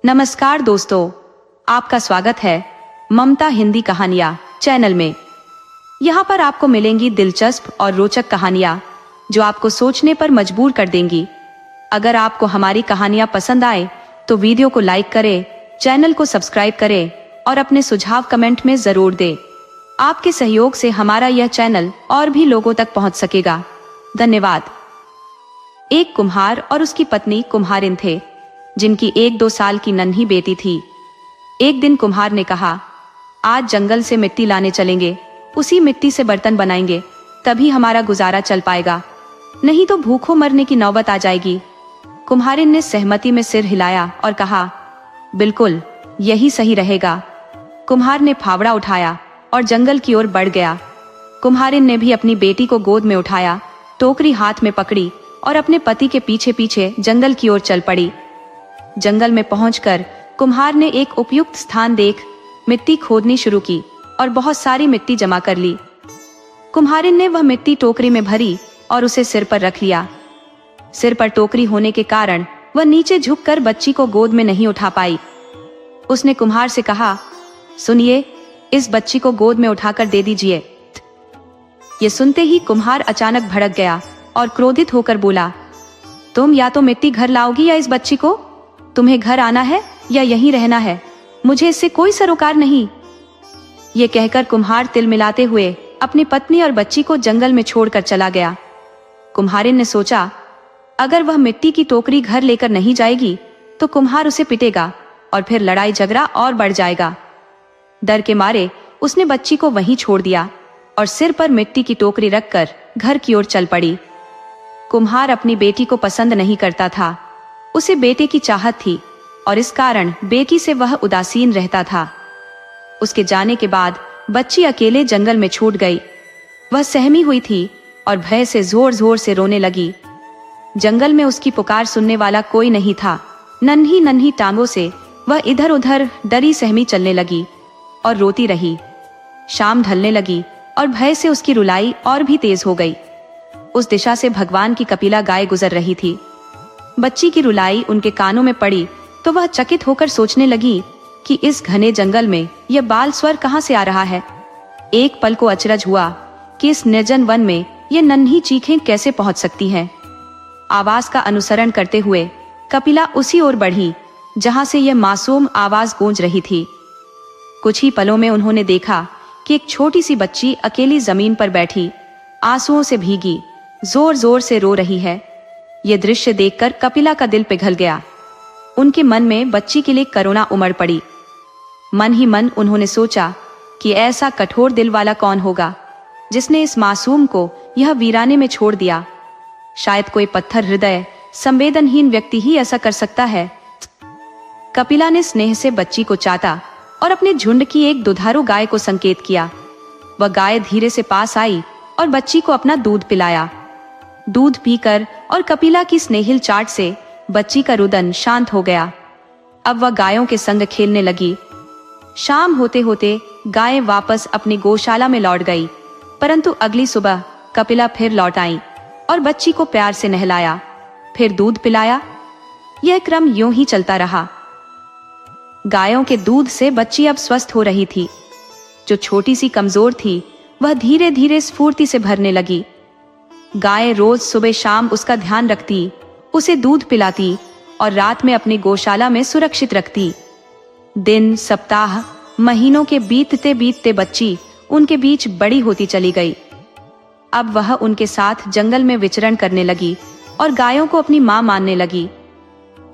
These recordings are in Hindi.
नमस्कार दोस्तों, आपका स्वागत है ममता हिंदी कहानियां चैनल में। यहाँ पर आपको मिलेंगी दिलचस्प और रोचक कहानियां जो आपको सोचने पर मजबूर कर देंगी। अगर आपको हमारी कहानियां पसंद आए तो वीडियो को लाइक करें, चैनल को सब्सक्राइब करें और अपने सुझाव कमेंट में जरूर दें। आपके सहयोग से हमारा यह चैनल और भी लोगों तक पहुंच सकेगा। धन्यवाद। एक कुम्हार और उसकी पत्नी कुम्हारिन थे, जिनकी 1-2 साल की नन्ही बेटी थी। एक दिन कुम्हार ने कहा, आज जंगल से मिट्टी लाने चलेंगे, उसी मिट्टी से बर्तन बनाएंगे, तभी हमारा गुजारा चल पाएगा, नहीं तो भूखों मरने की नौबत आ जाएगी। कुम्हारिन ने सहमति में सिर हिलाया और कहा, बिल्कुल यही सही रहेगा। कुम्हार ने फावड़ा उठाया और जंगल की ओर बढ़ गया। कुम्हारिन ने भी अपनी बेटी को गोद में उठाया, टोकरी हाथ में पकड़ी और अपने पति के पीछे पीछे जंगल की ओर चल पड़ी। जंगल में पहुंचकर कुम्हार ने एक उपयुक्त स्थान देख मिट्टी खोदनी शुरू की और बहुत सारी मिट्टी जमा कर ली। कुम्हारिन ने वह मिट्टी टोकरी में भरी और उसे सिर पर रख लिया। सिर पर टोकरी होने के कारण वह नीचे झुककर बच्ची को गोद में नहीं उठा पाई। उसने कुम्हार से कहा, सुनिए, इस बच्ची को गोद में उठाकर दे दीजिए। ये सुनते ही कुम्हार अचानक भड़क गया और क्रोधित होकर बोला, तुम या तो मिट्टी घर लाओगी या इस बच्ची को? तुम्हें घर आना है या यहीं रहना है? मुझे इससे कोई सरोकार नहीं। ये कहकर कुम्हार तिल मिलाते हुए अपनी पत्नी और बच्ची को जंगल में छोड़कर चला गया। कुम्हारिन ने सोचा, अगर वह मिट्टी की टोकरी घर लेकर नहीं जाएगी तो कुम्हार उसे पिटेगा और फिर लड़ाई झगड़ा और बढ़ जाएगा। डर के मारे उसने बच्ची को वहीं छोड़ दिया और सिर पर मिट्टी की टोकरी रखकर घर की ओर चल पड़ी। कुम्हार अपनी बेटी को पसंद नहीं करता था। उसे बेटे की चाहत थी और इस कारण बेटी से वह उदासीन रहता था। उसके जाने के बाद बच्ची अकेले जंगल में छूट गई। वह सहमी हुई थी और भय से जोर जोर से रोने लगी। जंगल में उसकी पुकार सुनने वाला कोई नहीं था। नन्ही नन्ही टांगों से वह इधर उधर डरी सहमी चलने लगी और रोती रही। शाम ढलने लगी और भय से उसकी रुलाई और भी तेज हो गई। उस दिशा से भगवान की कपिला गाय गुजर रही थी। बच्ची की रुलाई उनके कानों में पड़ी तो वह चकित होकर सोचने लगी कि इस घने जंगल में यह बाल स्वर कहां से आ रहा है। एक पल को अचरज हुआ कि इस निर्जन वन में ये नन्ही चीखें कैसे पहुंच सकती हैं। आवाज का अनुसरण करते हुए कपिला उसी ओर बढ़ी जहां से यह मासूम आवाज गूंज रही थी। कुछ ही पलों में उन्होंने देखा कि एक छोटी सी बच्ची अकेली जमीन पर बैठी, आंसुओं से भीगी, जोर जोर से रो रही है। यह दृश्य देखकर कपिला का दिल पिघल गया। उनके मन में बच्ची के लिए करुणा उमड़ पड़ी। मन ही मन उन्होंने सोचा कि ऐसा कठोर दिल वाला कौन होगा जिसने इस मासूम को यह वीराने में छोड़ दिया। शायद कोई पत्थर हृदय संवेदनहीन व्यक्ति ही ऐसा कर सकता है। कपिला ने स्नेह से बच्ची को चाटा और अपने झुंड की एक दुधारू गाय को संकेत किया। वह गाय धीरे से पास आई और बच्ची को अपना दूध पिलाया। दूध पीकर और कपिला की स्नेहिल चाट से बच्ची का रुदन शांत हो गया। अब वह गायों के संग खेलने लगी। शाम होते होते गायें वापस अपनी गौशाला में लौट गई, परंतु अगली सुबह कपिला फिर लौट आई और बच्ची को प्यार से नहलाया, फिर दूध पिलाया। यह क्रम यूं ही चलता रहा। गायों के दूध से बच्ची अब स्वस्थ हो रही थी। जो छोटी सी कमजोर थी वह धीरे धीरे स्फूर्ति से भरने लगी। गाय रोज सुबह शाम उसका ध्यान रखती, उसे दूध पिलाती और रात में अपनी गौशाला में सुरक्षित रखती। दिन, सप्ताह, महीनों के बीतते बीतते बच्ची उनके बीच बड़ी होती चली गई। अब वह उनके साथ जंगल में विचरण करने लगी और गायों को अपनी मां मानने लगी।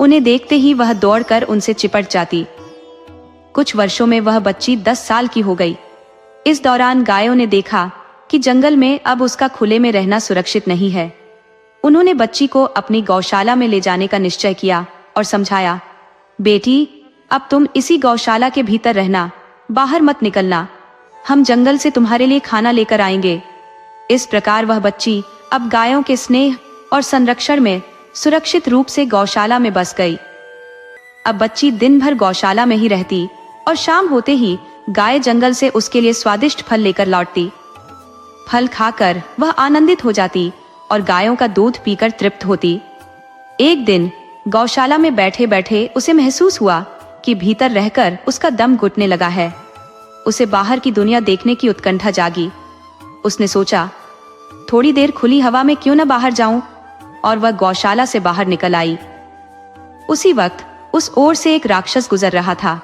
उन्हें देखते ही वह दौड़कर उनसे चिपट जाती। कुछ वर्षों में वह बच्ची 10 साल की हो गई। इस दौरान गायों ने देखा कि जंगल में अब उसका खुले में रहना सुरक्षित नहीं है। उन्होंने बच्ची को अपनी गौशाला में ले जाने का निश्चय किया और समझाया, बेटी, अब तुम इसी गौशाला के भीतर रहना, बाहर मत निकलना। हम जंगल से तुम्हारे लिए खाना लेकर आएंगे। इस प्रकार वह बच्ची अब गायों के स्नेह और संरक्षण में सुरक्षित रूप से गौशाला में बस गई। अब बच्ची दिन भर गौशाला में ही रहती और शाम होते ही गाय जंगल से उसके लिए स्वादिष्ट फल लेकर लौटती। फल खाकर वह आनंदित हो जाती और गायों का दूध पीकर तृप्त होती। एक दिन गौशाला में बैठे बैठे उसे महसूस हुआ कि भीतर रहकर उसका दम घुटने लगा है। उसे बाहर की दुनिया देखने की उत्कंठा जागी। उसने सोचा, थोड़ी देर खुली हवा में क्यों न बाहर जाऊं, और वह गौशाला से बाहर निकल आई। उसी वक्त उस ओर से एक राक्षस गुजर रहा था।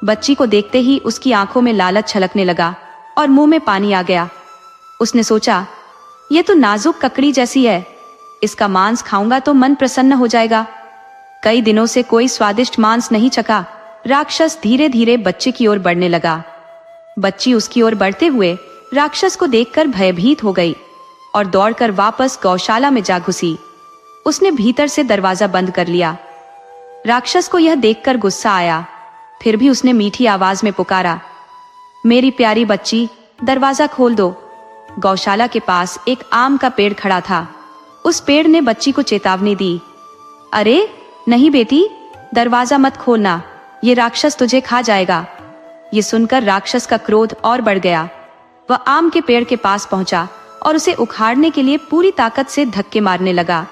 बच्ची को देखते ही उसकी आंखों में लालच छलकने लगा और मुंह में पानी आ गया। उसने सोचा, ये तो नाजुक ककड़ी जैसी है, इसका मांस खाऊंगा तो मन प्रसन्न हो जाएगा। कई दिनों से कोई स्वादिष्ट मांस नहीं चखा। राक्षस धीरे धीरे बच्चे की ओर बढ़ने लगा। बच्ची उसकी ओर बढ़ते हुए राक्षस को देखकर भयभीत हो गई और दौड़कर वापस गौशाला में जा घुसी। उसने भीतर से दरवाजा बंद कर लिया। राक्षस को यह देखकर गुस्सा आया, फिर भी उसने मीठी आवाज में पुकारा, मेरी प्यारी बच्ची, दरवाजा खोल दो। गौशाला के पास एक आम का पेड़ खड़ा था। उस पेड़ ने बच्ची को चेतावनी दी, अरे नहीं बेटी, दरवाजा मत खोलना, ये राक्षस तुझे खा जाएगा। ये सुनकर राक्षस का क्रोध और बढ़ गया। वह आम के पेड़ के पास पहुंचा और उसे उखाड़ने के लिए पूरी ताकत से धक्के मारने लगा।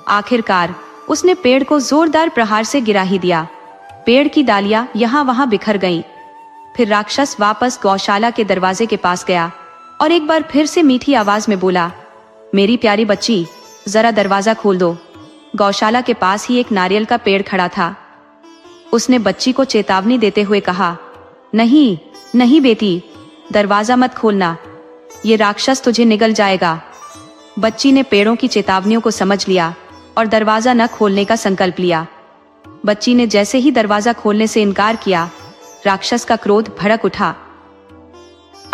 आखिरकार उसने पेड़ को जोरदार प्रहार से गिरा ही दिया। पेड़ की डालियां यहाँ वहां बिखर गईं। फिर राक्षस वापस गौशाला के दरवाजे के पास गया और एक बार फिर से मीठी आवाज में बोला, मेरी प्यारी बच्ची, जरा दरवाजा खोल दो। गौशाला के पास ही एक नारियल का पेड़ खड़ा था। उसने बच्ची को चेतावनी देते हुए कहा, नहीं नहीं बेटी, दरवाजा मत खोलना, ये राक्षस तुझे निगल जाएगा। बच्ची ने पेड़ों की चेतावनियों को समझ लिया और दरवाजा न खोलने का संकल्प लिया। बच्ची ने जैसे ही दरवाजा खोलने से इनकार किया, राक्षस का क्रोध भड़क उठा।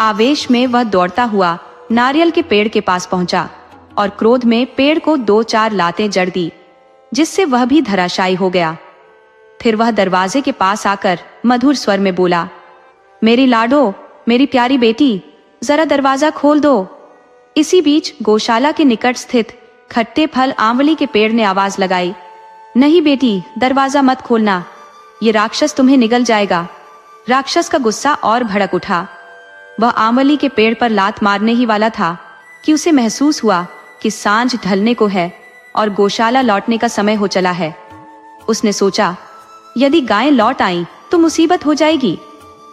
आवेश में वह दौड़ता हुआ नारियल के पेड़ के पास पहुंचा और क्रोध में पेड़ को 2-4 लातें जड़ दी, जिससे वह भी धराशायी हो गया। फिर वह दरवाजे के पास आकर मधुर स्वर में बोला, मेरी लाडो, मेरी प्यारी बेटी, जरा दरवाजा खोल दो। इसी बीच गौशाला के निकट स्थित खट्टे फल आंवली के पेड़ ने आवाज लगाई, नहीं बेटी, दरवाजा मत खोलना, ये राक्षस तुम्हें निगल जाएगा। राक्षस का गुस्सा और भड़क उठा। वह आंवली के पेड़ पर लात मारने ही वाला था कि उसे महसूस हुआ कि सांझ ढलने को है और गौशाला लौटने का समय हो चला है। उसने सोचा, यदि गायें लौट आईं तो मुसीबत हो जाएगी।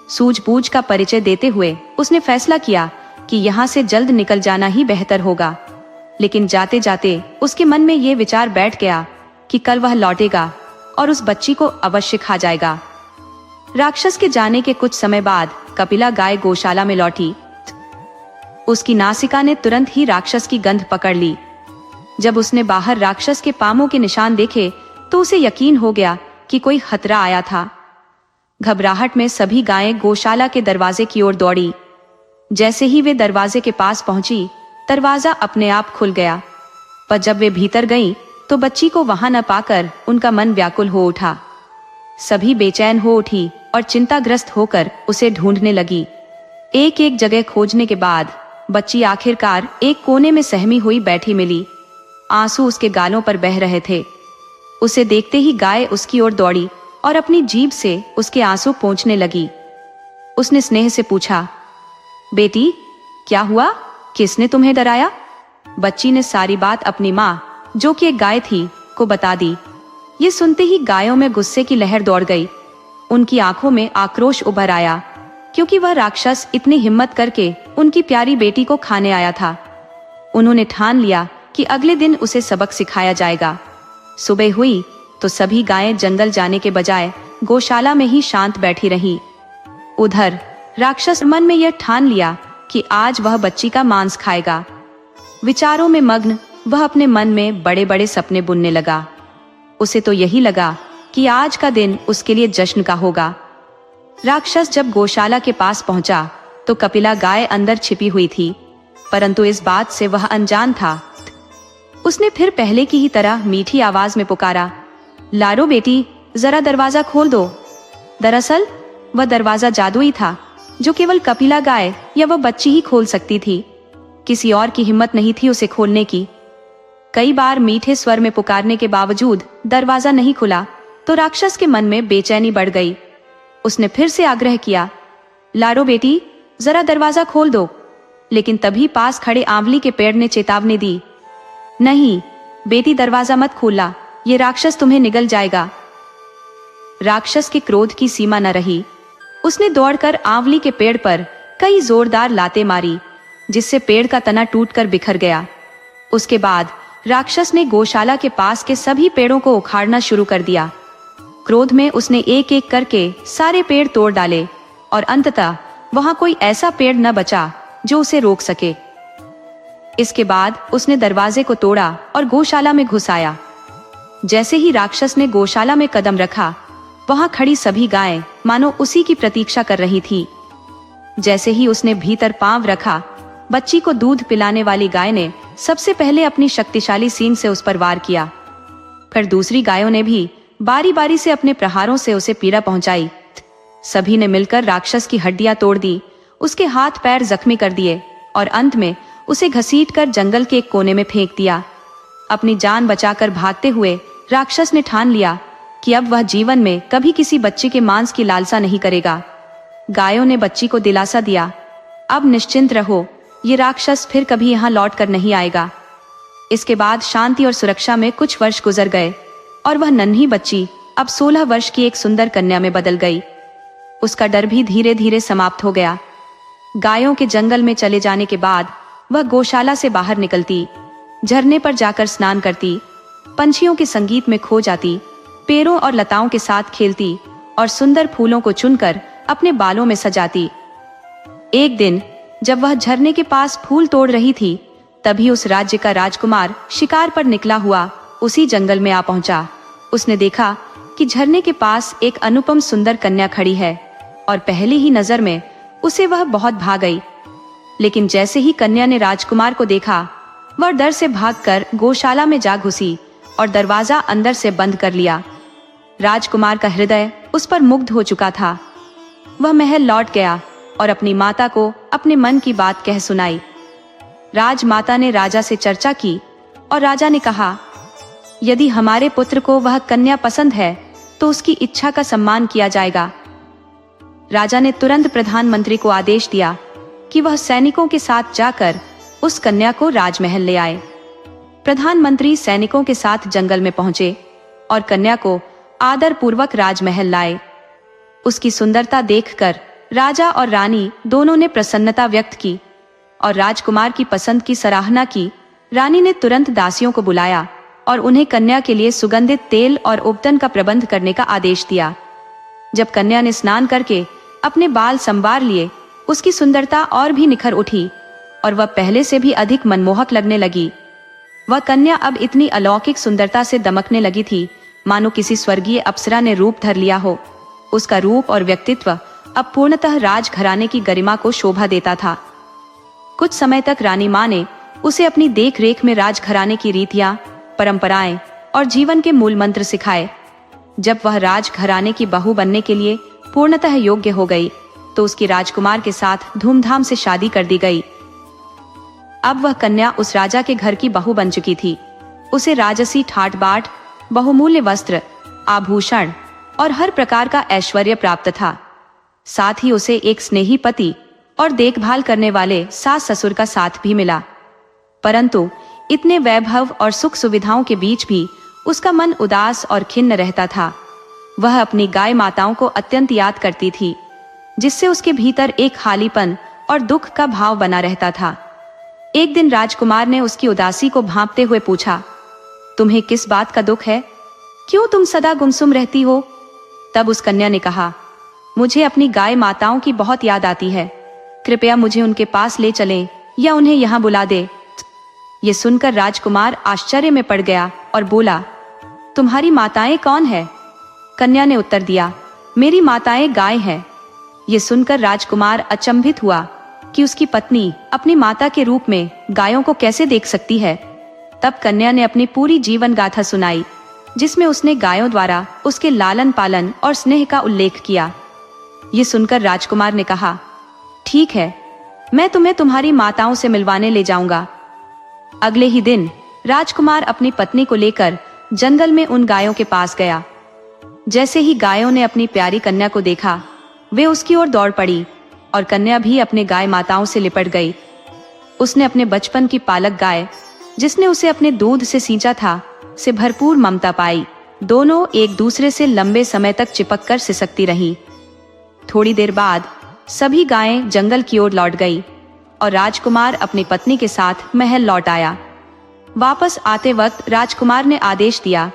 सूझबूझ का परिचय देते हुए उसने फैसला किया कि यहाँ से जल्द निकल जाना ही बेहतर होगा। लेकिन जाते जाते उसके मन में ये विचार बैठ गया कि कल वह लौटेगा और उस बच्ची को अवश्य खा जाएगा। राक्षस के जाने के कुछ समय बाद कपिला गाय गौशाला में लौटी। उसकी नासिका ने तुरंत ही राक्षस की गंध पकड़ ली। जब उसने बाहर राक्षस के पामों के निशान देखे तो उसे यकीन हो गया कि कोई खतरा आया था। घबराहट में सभी गायें गौशाला के दरवाजे की ओर दौड़ी। जैसे ही वे दरवाजे के पास पहुंची, दरवाजा अपने आप खुल गया। पर जब वे भीतर गईं, तो बच्ची को वहां न पाकर उनका मन व्याकुल हो उठा। सभी बेचैन हो उठी और चिंताग्रस्त होकर उसे ढूंढने लगी। एक एक जगह खोजने के बाद बच्ची आखिरकार एक कोने में सहमी हुई बैठी मिली। आंसू उसके गालों पर बह रहे थे। उसे देखते ही गाय उसकी ओर दौड़ी और अपनी जीभ से उसके आंसू पोंछने लगी। उसने स्नेह से पूछा, बेटी, क्या हुआ? किसने तुम्हें डराया? बच्ची ने सारी बात अपनी माँ, जो कि एक गाय थी, को बता दी। ये सुनते ही गायों में गुस्से की लहर दौड़ गई। उनकी आंखों में आक्रोश उभर आया, क्योंकि वह राक्षस इतनी हिम्मत करके उनकी प्यारी बेटी को खाने आया था। उन्होंने ठान लिया कि अगले दिन उसे सबक सिखाया जाएगा। सुबह हुई तो सभी गायें जंगल जाने के बजाय गौशाला में ही शांत बैठी रहीं। उधर राक्षस मन में यह ठान लिया कि आज वह बच्ची का मांस खाएगा। विचारों में मग्न वह अपने मन में बड़े बड़े सपने बुनने लगा। उसे तो यही लगा कि आज का दिन उसके लिए जश्न का होगा। राक्षस जब गौशाला के पास पहुंचा तो कपिला गाय अंदर छिपी हुई थी, परंतु इस बात से वह अनजान था। उसने फिर पहले की ही तरह मीठी आवाज में पुकारा, लारो बेटी, जरा दरवाजा खोल दो। दरअसल वह दरवाजा जादुई था, जो केवल कपिला गाय या वह बच्ची ही खोल सकती थी। किसी और की हिम्मत नहीं थी उसे खोलने की। कई बार मीठे स्वर में पुकारने के बावजूद दरवाजा नहीं खुला तो राक्षस के मन में बेचैनी बढ़ गई। उसने फिर से आग्रह किया, लारो बेटी, जरा दरवाजा खोल दो। लेकिन तभी पास खड़े आंवली के पेड़ ने चेतावनी दी, नहीं बेटी, दरवाजा मत खोलना, ये राक्षस तुम्हें निगल जाएगा। राक्षस के क्रोध की सीमा न रही। उसने दौड़कर आंवली के पेड़ पर कई जोरदार लातें मारी, जिससे पेड़ का तना टूटकर बिखर गया। उसके बाद राक्षस ने गौशाला के पास के सभी पेड़ों को उखाड़ना शुरू कर दिया। क्रोध में उसने एक एक करके सारे पेड़ तोड़ डाले और अंततः वहां कोई ऐसा पेड़ न बचा जो उसे रोक सके। इसके बाद उसने दरवाजे को तोड़ा और गौशाला में घुस आया। जैसे ही राक्षस ने गौशाला में कदम रखा, वहां खड़ी सभी गायें मानो उसी की प्रतीक्षा कर रही थी। जैसे ही उसने भीतर पांव रखा, बच्ची को दूध पिलाने वाली गाय ने सबसे पहले अपनी शक्तिशाली सींग से उस पर वार किया। फिर दूसरी गायों ने भी बारी बारी से अपने प्रहारों से उसे पीड़ा पहुंचाई। सभी ने मिलकर राक्षस की हड्डियां तोड़ दी, उसके हाथ पैर जख्मी कर दिए और अंत में उसे घसीटकर जंगल के एक कोने में फेंक दिया। अपनी जान बचाकर भागते हुए राक्षस ने ठान लिया कि अब वह जीवन में कभी किसी बच्चे के मांस की लालसा नहीं करेगा। गायों ने बच्ची को दिलासा दिया, अब निश्चिंत रहो, ये राक्षस फिर कभी यहाँ लौट कर नहीं आएगा। इसके बाद शांति और सुरक्षा में कुछ वर्ष गुजर गए और वह नन्ही बच्ची अब 16 वर्ष की एक सुंदर कन्या में बदल गई। उसका डर भी धीरे धीरे समाप्त हो गया। गायों के जंगल में चले जाने के बाद वह गौशाला से बाहर निकलती, झरने पर जाकर स्नान करती, पंछियों के संगीत में खो जाती, पेड़ों और लताओं के साथ खेलती और सुंदर फूलों को चुनकर अपने बालों में सजाती। एक दिन जब वह झरने के पास फूल तोड़ रही थी, तभी उस राज्य का राजकुमार शिकार पर निकला हुआ उसी जंगल में आ पहुंचा। उसने देखा कि झरने के पास एक अनुपम सुंदर कन्या खड़ी है और पहली ही नजर में उसे वह बहुत भा गई। लेकिन जैसे ही कन्या ने राजकुमार को देखा, वह डर से भागकर गौशाला में जा घुसी और दरवाजा अंदर से बंद कर लिया। राजकुमार का हृदय उस पर मुग्ध हो चुका था। वह महल लौट गया और अपनी माता को अपने मन की बात कह सुनाई। राजमाता ने राजा से चर्चा की और राजा ने कहा, यदि हमारे पुत्र को वह कन्या पसंद है तो उसकी इच्छा का सम्मान किया जाएगा। राजा ने तुरंत प्रधानमंत्री को आदेश दिया कि वह सैनिकों के साथ जाकर उस कन्या को राजमहल ले आए। प्रधानमंत्री सैनिकों के साथ जंगल में पहुंचे और कन्या को आदर पूर्वक राजमहल लाए। उसकी सुंदरता देखकर राजा और रानी दोनों ने प्रसन्नता व्यक्त की और राजकुमार की पसंद की सराहना की। रानी ने तुरंत दासियों को बुलाया और उन्हें कन्या के लिए सुगंधित तेल और उपटन का प्रबंध करने का आदेश दिया। जब कन्या ने स्नान करके अपने बाल संवार लिए, उसकी सुंदरता और भी निखर उठी और वह पहले से भी अधिक मनमोहक लगने लगी। वह कन्या अब इतनी अलौकिक सुंदरता से दमकने लगी थी मानो किसी स्वर्गीय अप्सरा ने रूप धर लिया हो। उसका रूप और व्यक्तित्व अब पूर्णतः राजघराने की गरिमा को शोभा देता था। कुछ समय तक रानी मां ने उसे अपनी देख रेख में राजघराने की रीतियां, परंपराएं और जीवन के मूल मंत्र सिखाए। जब वह राजघराने की बहू बनने के लिए पूर्णतः योग्य हो गई, तो उसकी राजकुमार के साथ धूमधाम से शादी कर दी गई। अब वह कन्या उस राजा के घर की बहू बन चुकी थी। उसे राजसी ठाट बाट, बहुमूल्य वस्त्र, आभूषण और हर प्रकार का ऐश्वर्य प्राप्त था। साथ ही उसे एक स्नेही पति और देखभाल करने वाले सास ससुर का साथ भी मिला। परंतु इतने वैभव और सुख सुविधाओं के बीच भी उसका मन उदास और खिन्न रहता था। वह अपनी गाय माताओं को अत्यंत याद करती थी, जिससे उसके भीतर एक खालीपन और दुख का भाव बना रहता था। एक दिन राजकुमार ने उसकी उदासी को भांपते हुए पूछा, तुम्हें किस बात का दुख है? क्यों तुम सदा गुमसुम रहती हो? तब उस कन्या ने कहा, मुझे अपनी गाय माताओं की बहुत याद आती है। कृपया मुझे उनके पास ले चलें या उन्हें यहाँ बुला दे। ये सुनकर राजकुमार आश्चर्य में पड़ गया और बोला, तुम्हारी माताएं कौन है? कन्या ने उत्तर दिया, मेरी माताएं गाय हैं। ये सुनकर राजकुमार अचंभित हुआ कि उसकी पत्नी अपनी माता के रूप में गायों को कैसे देख सकती है। तब कन्या ने अपनी पूरी जीवन गाथा सुनाई, जिसमें उसने गायों द्वारा उसके लालन पालन और स्नेह का उल्लेख किया। ये सुनकर राजकुमार ने कहा, ठीक है, मैं तुम्हें तुम्हारी माताओं से मिलवाने ले जाऊंगा। अगले ही दिन राजकुमार अपनी पत्नी को लेकर जंगल में उन गायों के पास गया। जैसे ही गायों ने अपनी प्यारी कन्या को देखा, वे उसकी ओर दौड़ पड़ी और कन्या भी अपने गाय माताओं से लिपट गई। उसने अपने बचपन की पालक गाय, जिसने उसे अपने दूध से सींचा था, से भरपूर ममता पाई दोनों एक दूसरे से लंबे समय तक चिपक कर सिसकती रहीं। थोड़ी देर बाद सभी गायें जंगल की ओर लौट गई और राजकुमार अपनी पत्नी के साथ महल लौट आया। वापस आते वक्त राजकुमार ने आदेश दिया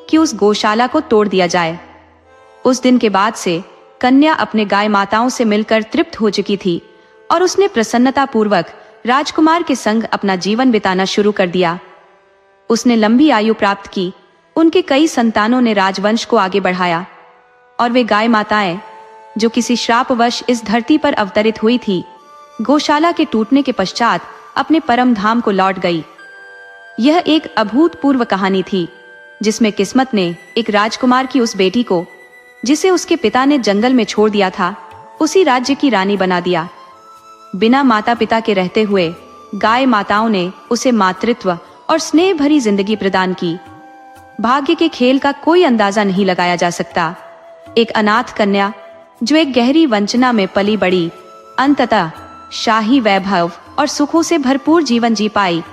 कि उस गौशाला को तोड़ दिया जाए। उस दिन के बाद से कन्या अपने गाय माताओं से मिलकर तृप्त हो चुकी थी और उसने प्रसन्नता पूर्वक राजकुमार के संग अपना जीवन बिताना शुरू कर दिया। उसने लंबी आयु प्राप्त की, उनके कई संतानों ने राजवंश को आगे बढ़ाया और वे गाय माताएं जो किसी श्रापवश इस धरती पर अवतरित हुई थी, गौशाला के टूटने के पश्चात अपने परम धाम को लौट गई। यह एक अभूतपूर्व कहानी थी जिसमें किस्मत ने एक राजकुमार की उस बेटी को, जिसे उसके पिता ने जंगल में छोड़ दिया था, उसी राज्य की रानी बना दिया। बिना माता पिता के रहते हुए गाय माताओं ने उसे मातृत्व और स्नेह भरी जिंदगी प्रदान की। भाग्य के खेल का कोई अंदाजा नहीं लगाया जा सकता। एक अनाथ कन्या जो एक गहरी वंचना में पली बड़ी, अंततः शाही वैभव और सुखों से भरपूर जीवन जी पाई।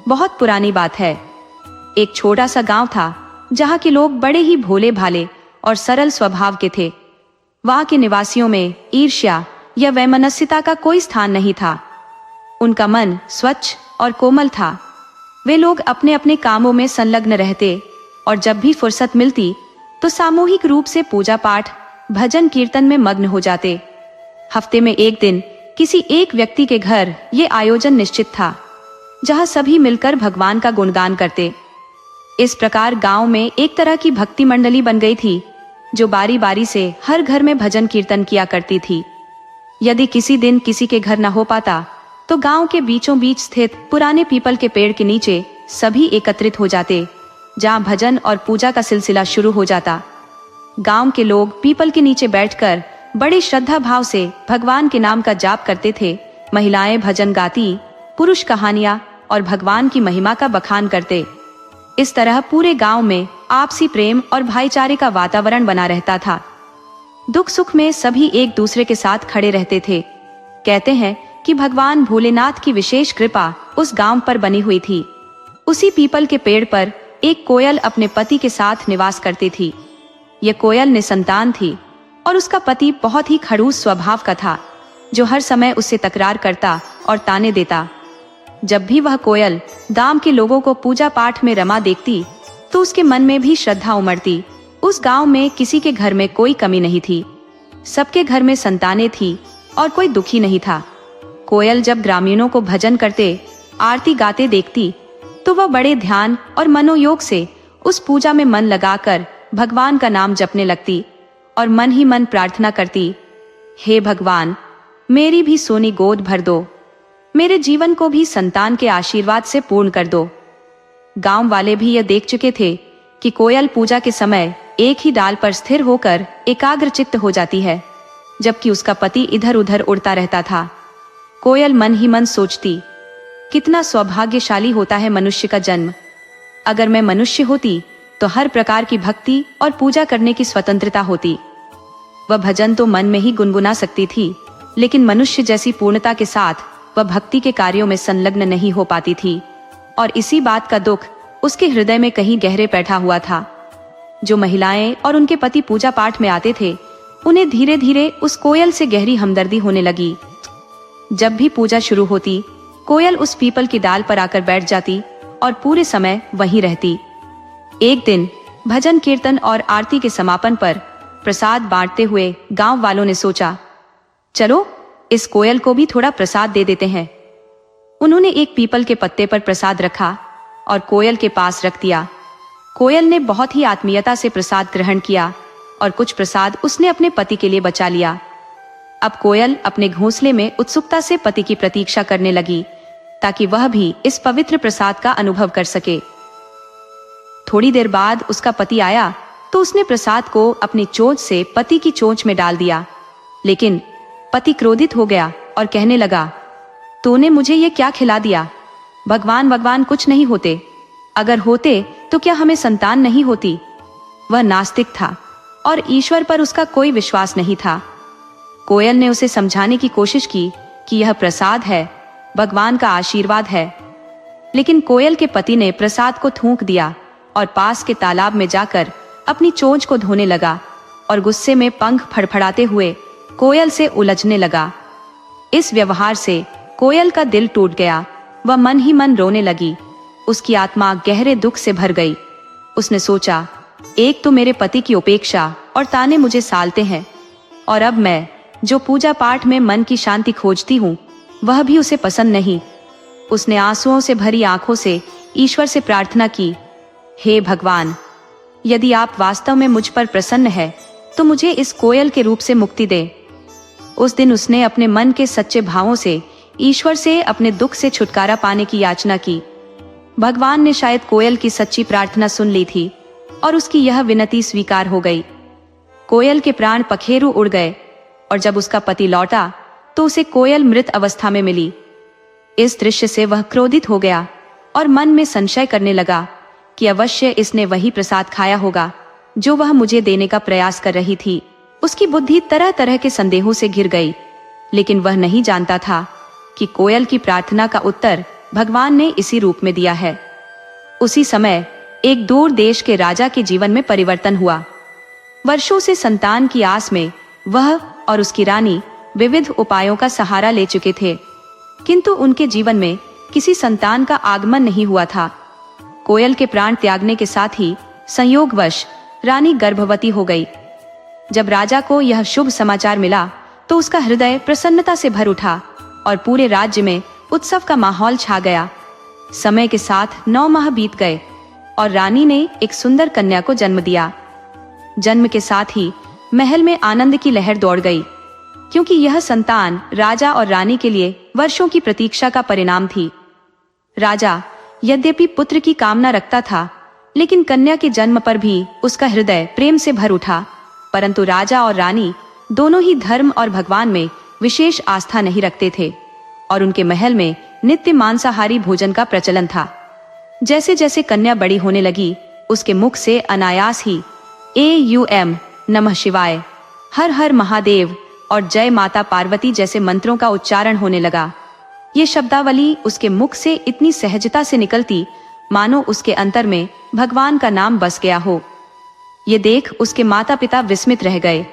बहुत पुरानी बात है। एक छोटा सा गांव था जहां के लोग बड़े ही भोले भाले और सरल स्वभाव के थे। वहां के निवासियों में ईर्ष्या या वैमनस्यता का कोई स्थान नहीं था। उनका मन स्वच्छ और कोमल था। वे लोग अपने अपने कामों में संलग्न रहते और जब भी फुर्सत मिलती तो सामूहिक रूप से पूजा पाठ, भजन कीर्तन में मग्न हो जाते। हफ्ते में एक दिन किसी एक व्यक्ति के घर ये आयोजन निश्चित था, जहां सभी मिलकर भगवान का गुणगान करते। इस प्रकार गांव में एक तरह की भक्ति मंडली बन गई थी, जो बारी बारी से हर घर में भजन कीर्तन किया करती थी। यदि किसी दिन किसी के घर न हो पाता तो गांव के बीचों बीच स्थित पुराने पीपल के पेड़ के नीचे सभी एकत्रित हो जाते, जहां भजन और पूजा का सिलसिला शुरू हो जाता। गांव के लोग पीपल के नीचे बैठकर बड़े श्रद्धा भाव से भगवान के नाम का जाप करते थे। महिलाएं भजन गाती, पुरुष कहानियां और भगवान की महिमा का बखान करते। इस तरह पूरे गांव में आपसी प्रेम और भाईचारे का वातावरण बना रहता था। दुख सुख में सभी एक दूसरे के साथ खड़े रहते थे। कहते हैं कि भगवान भोलेनाथ की विशेष कृपा उस गांव पर बनी हुई थी। उसी पीपल के पेड़ पर एक कोयल अपने पति के साथ निवास करती थी। यह कोयल निसंतान थी और उसका पति बहुत ही खड़ूस स्वभाव का था, जो हर समय उससे तकरार करता और ताने देता। जब भी वह कोयल गांव के लोगों को पूजा पाठ में रमा देखती तो उसके मन में भी श्रद्धा उमड़ती। उस गांव में किसी के घर में कोई कमी नहीं थी। सबके घर में संतानें थी और कोई दुखी नहीं था। कोयल जब ग्रामीणों को भजन करते, आरती गाते देखती तो वह बड़े ध्यान और मनोयोग से उस पूजा में मन लगाकर भगवान का नाम जपने लगती और मन ही मन प्रार्थना करती, हे भगवान, मेरी भी सोनी गोद भर दो, मेरे जीवन को भी संतान के आशीर्वाद से पूर्ण कर दो। गांव वाले भी यह देख चुके थे कि कोयल पूजा के समय एक ही डाल पर स्थिर होकर एकाग्रचित्त हो जाती है, जबकि उसका पति इधर उधर उड़ता रहता था। कोयल मन ही मन सोचती, कितना सौभाग्यशाली होता है मनुष्य का जन्म। अगर मैं मनुष्य होती तो हर प्रकार की भक्ति और पूजा करने की स्वतंत्रता होती। वह भजन तो मन में ही गुनगुना सकती थी, लेकिन मनुष्य जैसी पूर्णता के साथ वह भक्ति के कार्यों में संलग्न नहीं हो पाती थी और इसी बात का दुख उसके हृदय में कहीं गहरे बैठा हुआ था। जो महिलाएं और उनके पति पूजा पाठ में आते थे, उन्हें धीरे धीरे उस कोयल से गहरी हमदर्दी होने लगी। जब भी पूजा शुरू होती, कोयल उस पीपल की डाल पर आकर बैठ जाती और पूरे समय वहीं रहती। एक दिन भजन कीर्तन और आरती के समापन पर प्रसाद बांटते हुए गांव वालों ने सोचा, चलो इस कोयल को भी थोड़ा प्रसाद दे देते हैं। उन्होंने एक पीपल के पत्ते पर प्रसाद रखा और कोयल के पास रख दिया। कोयल ने बहुत ही आत्मीयता से प्रसाद ग्रहण किया और कुछ प्रसाद उसने अपने पति के लिए बचा लिया। अब कोयल अपने घोंसले में उत्सुकता से पति की प्रतीक्षा करने लगी, ताकि वह भी इस पवित्र प्रसाद का अनुभव कर सके। थोड़ी देर बाद उसका पति आया तो उसने प्रसाद को अपनी चोंच से पति की चोंच में डाल दिया, लेकिन पति क्रोधित हो गया और कहने लगा, तूने मुझे ये क्या खिला दिया? भगवान कुछ नहीं होते, अगर होते तो क्या हमें संतान नहीं होती? वह नास्तिक था और ईश्वर पर उसका कोई विश्वास नहीं था। कोयल ने उसे समझाने की कोशिश की कि यह प्रसाद है भगवान का आशीर्वाद है। लेकिन कोयल के पति ने प्रसाद को थूक दिया और पास के तालाब में जाकर अपनी चोंच को धोने लगा और गुस्से में पंख फड़फड़ाते हुए कोयल से उलझने लगा। इस व्यवहार से कोयल का दिल टूट गया। वह मन ही मन रोने लगी। उसकी आत्मा गहरे दुख से भर गई। उसने सोचा, एक तो मेरे पति की उपेक्षा और ताने मुझे सालते हैं, और अब मैं जो पूजा पाठ में मन की शांति खोजती हूँ वह भी उसे पसंद नहीं। उसने आंसुओं से भरी आंखों से ईश्वर से प्रार्थना की, हे भगवान, यदि आप वास्तव में मुझ पर प्रसन्न है तो मुझे इस कोयल के रूप से मुक्ति दे। उस दिन उसने अपने मन के सच्चे भावों से ईश्वर से अपने दुख से छुटकारा पाने की याचना की। भगवान ने शायद कोयल की सच्ची प्रार्थना सुन ली थी और उसकी यह विनती स्वीकार हो गई। कोयल के प्राण पखेरु उड़ गए और जब उसका पति लौटा तो उसे कोयल मृत अवस्था में मिली। इस दृश्य से वह क्रोधित हो गया और मन में संशय करने लगा कि अवश्य इसने वही प्रसाद खाया होगा जो वह मुझे देने का प्रयास कर रही थी। उसकी बुद्धि तरह तरह के संदेहों से घिर गई, लेकिन वह नहीं जानता था कि कोयल की प्रार्थना का उत्तर भगवान ने इसी रूप में दिया है। उसी समय एक दूर देश के राजा के जीवन में परिवर्तन हुआ। वर्षों से संतान की आस में वह और उसकी रानी विविध उपायों का सहारा ले चुके थे, किंतु उनके जीवन में किसी संतान का आगमन नहीं हुआ था। कोयल के प्राण त्यागने के साथ ही संयोगवश रानी गर्भवती हो गई। जब राजा को यह शुभ समाचार मिला तो उसका हृदय प्रसन्नता से भर उठा और पूरे राज्य में उत्सव का माहौल छा गया। समय के साथ 9 माह बीत गए और रानी ने एक सुंदर कन्या को जन्म दिया। जन्म के साथ ही महल में आनंद की लहर दौड़ गई, क्योंकि यह संतान राजा और रानी के लिए वर्षों की प्रतीक्षा का परिणाम थी। राजा यद्यपि पुत्र की कामना रखता था, लेकिन कन्या के जन्म पर भी उसका हृदय प्रेम से भर उठा। परंतु राजा और रानी दोनों ही धर्म और भगवान में विशेष आस्था नहीं रखते थे और उनके महल में नित्य मांसाहारी भोजन का प्रचलन था। जैसे जैसे कन्या बड़ी होने लगी, उसके मुख से अनायास ही AUM, नमः शिवाय, हर हर महादेव और जय माता पार्वती जैसे मंत्रों का उच्चारण होने लगा। ये शब्दावली उसके मुख से इतनी सहजता से निकलती मानो उसके अंतर में भगवान का नाम बस गया हो। ये देख उसके माता पिता विस्मित रह गए,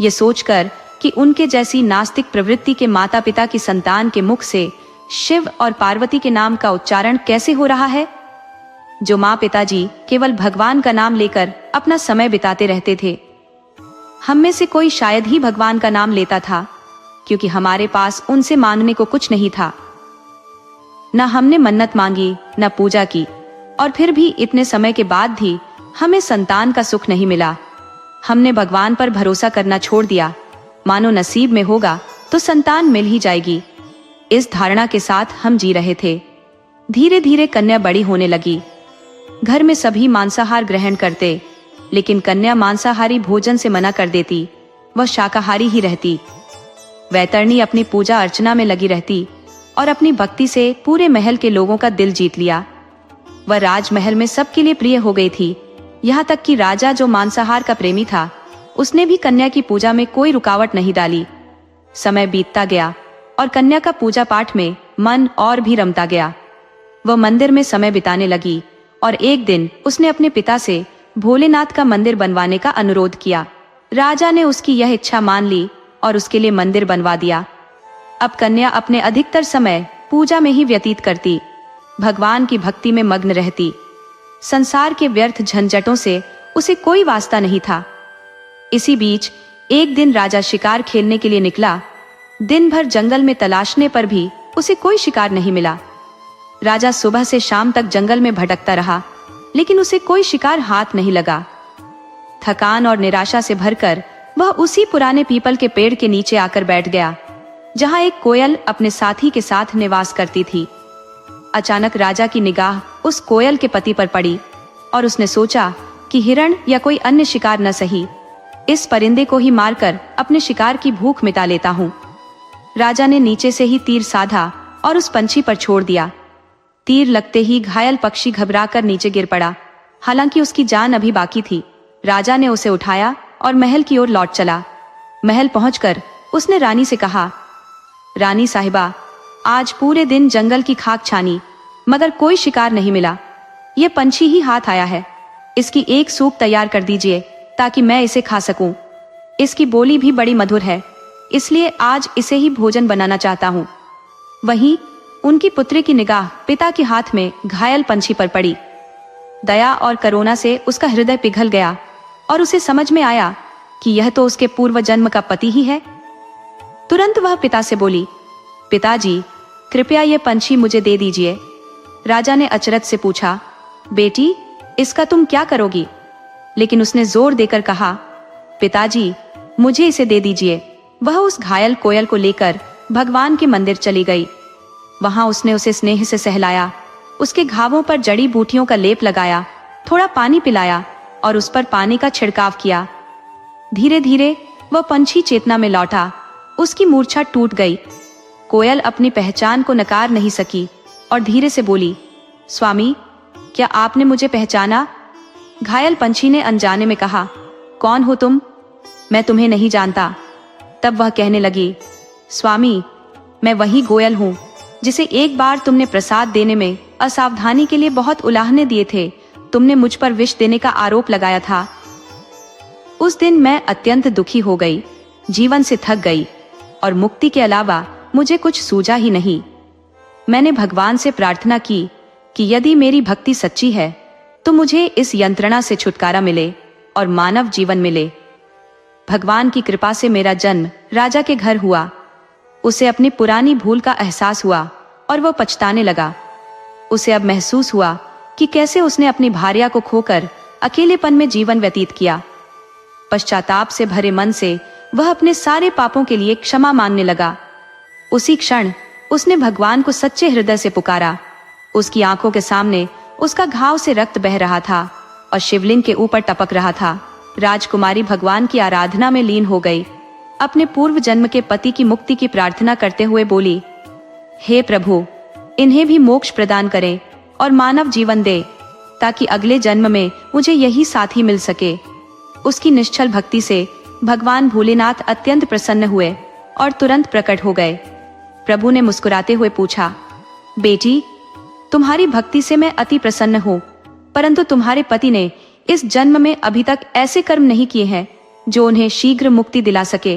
ये सोचकर कि उनके जैसी नास्तिक प्रवृत्ति के माता पिता की संतान के मुख से शिव और पार्वती के नाम का उच्चारण कैसे हो रहा है। जो माँ पिताजी केवल भगवान का नाम लेकर अपना समय बिताते रहते थे, हम में से कोई शायद ही भगवान का नाम लेता था, क्योंकि हमारे पास उनसे मांगने को कुछ नहीं था। न हमने मन्नत मांगी, न पूजा की, और फिर भी इतने समय के बाद भी हमें संतान का सुख नहीं मिला। हमने भगवान पर भरोसा करना छोड़ दिया, मानो नसीब में होगा तो संतान मिल ही जाएगी। इस धारणा के साथ हम जी रहे थे। धीरे धीरे कन्या बड़ी होने लगी। घर में सभी मांसाहार ग्रहण करते, लेकिन कन्या मांसाहारी भोजन से मना कर देती। वह शाकाहारी ही रहती। वैतरणी अपनी पूजा अर्चना में लगी रहती और अपनी भक्ति से पूरे महल के लोगों का दिल जीत लिया। वह राजमहल में सबके लिए प्रिय हो गई थी। यहाँ तक कि राजा, जो मांसाहार का प्रेमी था, उसने भी कन्या की पूजा में कोई रुकावट नहीं डाली। समय बीतता गया और कन्या का पूजा पाठ में मन और भी रमता गया। वह मंदिर में समय बिताने लगी और एक दिन उसने अपने पिता से भोलेनाथ का मंदिर बनवाने का अनुरोध किया। राजा ने उसकी यह इच्छा मान ली और उसके लिए मंदिर बनवा दिया। अब कन्या अपने अधिकतर समय पूजा में ही व्यतीत करती, भगवान की भक्ति में मग्न रहती। संसार के व्यर्थ झंझटों से उसे कोई वास्ता नहीं था। इसी बीच एक दिन राजा शिकार खेलने के लिए निकला। दिन भर जंगल में तलाशने पर भी उसे कोई शिकार नहीं मिला। राजा सुबह से शाम तक जंगल में भटकता रहा, लेकिन उसे कोई शिकार हाथ नहीं लगा। थकान और निराशा से भरकर वह उसी पुराने पीपल के पेड़ के नीचे आकर बैठ गया, जहां एक कोयल अपने साथी के साथ निवास करती थी। अचानक राजा की निगाह उस कोयल के पति पर पड़ी और उसने सोचा कि हिरण या कोई अन्य शिकार न सही, इस परिंदे को ही मारकर अपने शिकार की भूख मिटा लेता हूँ। राजा ने नीचे से ही तीर साधा और उस पंछी पर छोड़ दिया। तीर लगते ही घायल पक्षी घबराकर नीचे गिर पड़ा। हालांकि उसकी जान अभी बाकी थी। राजा ने उसे उठाया और महल की ओर लौट चला। महल पहुंचकर उसने रानी से कहा, रानी साहिबा, आज पूरे दिन जंगल की खाक छानी, मगर कोई शिकार नहीं मिला। ये पंछी ही हाथ आया है, इसकी एक सूप तैयार कर दीजिए ताकि मैं इसे खा सकूं। इसकी बोली भी बड़ी मधुर है, इसलिए आज इसे ही भोजन बनाना चाहता हूँ। वहीं उनकी पुत्री की निगाह पिता के हाथ में घायल पंछी पर पड़ी। दया और करुणा से उसका हृदय पिघल गया और उसे समझ में आया कि यह तो उसके पूर्व जन्म का पति ही है। तुरंत वह पिता से बोली, पिताजी, कृपया ये पंछी मुझे दे दीजिए। राजा ने अचरज से पूछा, बेटी, इसका तुम क्या करोगी? लेकिन उसने जोर देकर कहा, पिताजी, मुझे इसे दे दीजिए। वह उस घायल कोयल को लेकर भगवान के मंदिर चली गई। वहां उसने उसे स्नेह से सहलाया, उसके घावों पर जड़ी बूटियों का लेप लगाया, थोड़ा पानी पिलाया और उस पर पानी का छिड़काव किया। धीरे धीरे वह पंछी चेतना में लौटा, उसकी मूर्छा टूट गई। कोयल अपनी पहचान को नकार नहीं सकी और धीरे से बोली, स्वामी, क्या आपने मुझे पहचाना? घायल पंछी ने अनजाने में कहा, कौन हो तुम? मैं तुम्हें नहीं जानता। तब वह कहने लगी, स्वामी, मैं वही कोयल हूँ जिसे एक बार तुमने प्रसाद देने में असावधानी के लिए बहुत उलाहने दिए थे। तुमने मुझ पर विष देने का आरोप लगाया था। उस दिन मैं अत्यंत दुखी हो गई, जीवन से थक गई और मुक्ति के अलावा मुझे कुछ सूझा ही नहीं। मैंने भगवान से प्रार्थना की कि यदि मेरी भक्ति सच्ची है तो मुझे इस यंत्रणा से छुटकारा मिले और मानव जीवन मिले। भगवान की कृपा से मेरा जन्म राजा के घर हुआ। उसे अपनी पुरानी भूल का एहसास हुआ और वह पछताने लगा। उसे अब महसूस हुआ कि कैसे उसने अपनी भार्या को खोकर अकेलेपन में जीवन व्यतीत किया। पश्चाताप से भरे मन से वह अपने सारे पापों के लिए क्षमा मांगने लगा। उसी क्षण उसने भगवान को सच्चे हृदय से पुकारा। उसकी आंखों के सामने उसका घाव से रक्त बह रहा था और शिवलिंग के ऊपर टपक रहा था। राजकुमारी भगवान की आराधना में लीन हो गई। अपने पूर्व जन्म के पति की मुक्ति की प्रार्थना करते हुए बोली, हे प्रभु, इन्हें भी मोक्ष प्रदान करें और मानव जीवन दे ताकि अगले जन्म में मुझे यही साथी मिल सके। उसकी निश्चल भक्ति से भगवान भोलेनाथ अत्यंत प्रसन्न हुए और तुरंत प्रकट हो गए। प्रभु ने मुस्कुराते हुए पूछा, बेटी, तुम्हारी भक्ति से मैं अति प्रसन्न हूँ, परंतु तुम्हारे पति ने इस जन्म में अभी तक ऐसे कर्म नहीं किए हैं जो उन्हें शीघ्र मुक्ति दिला सके।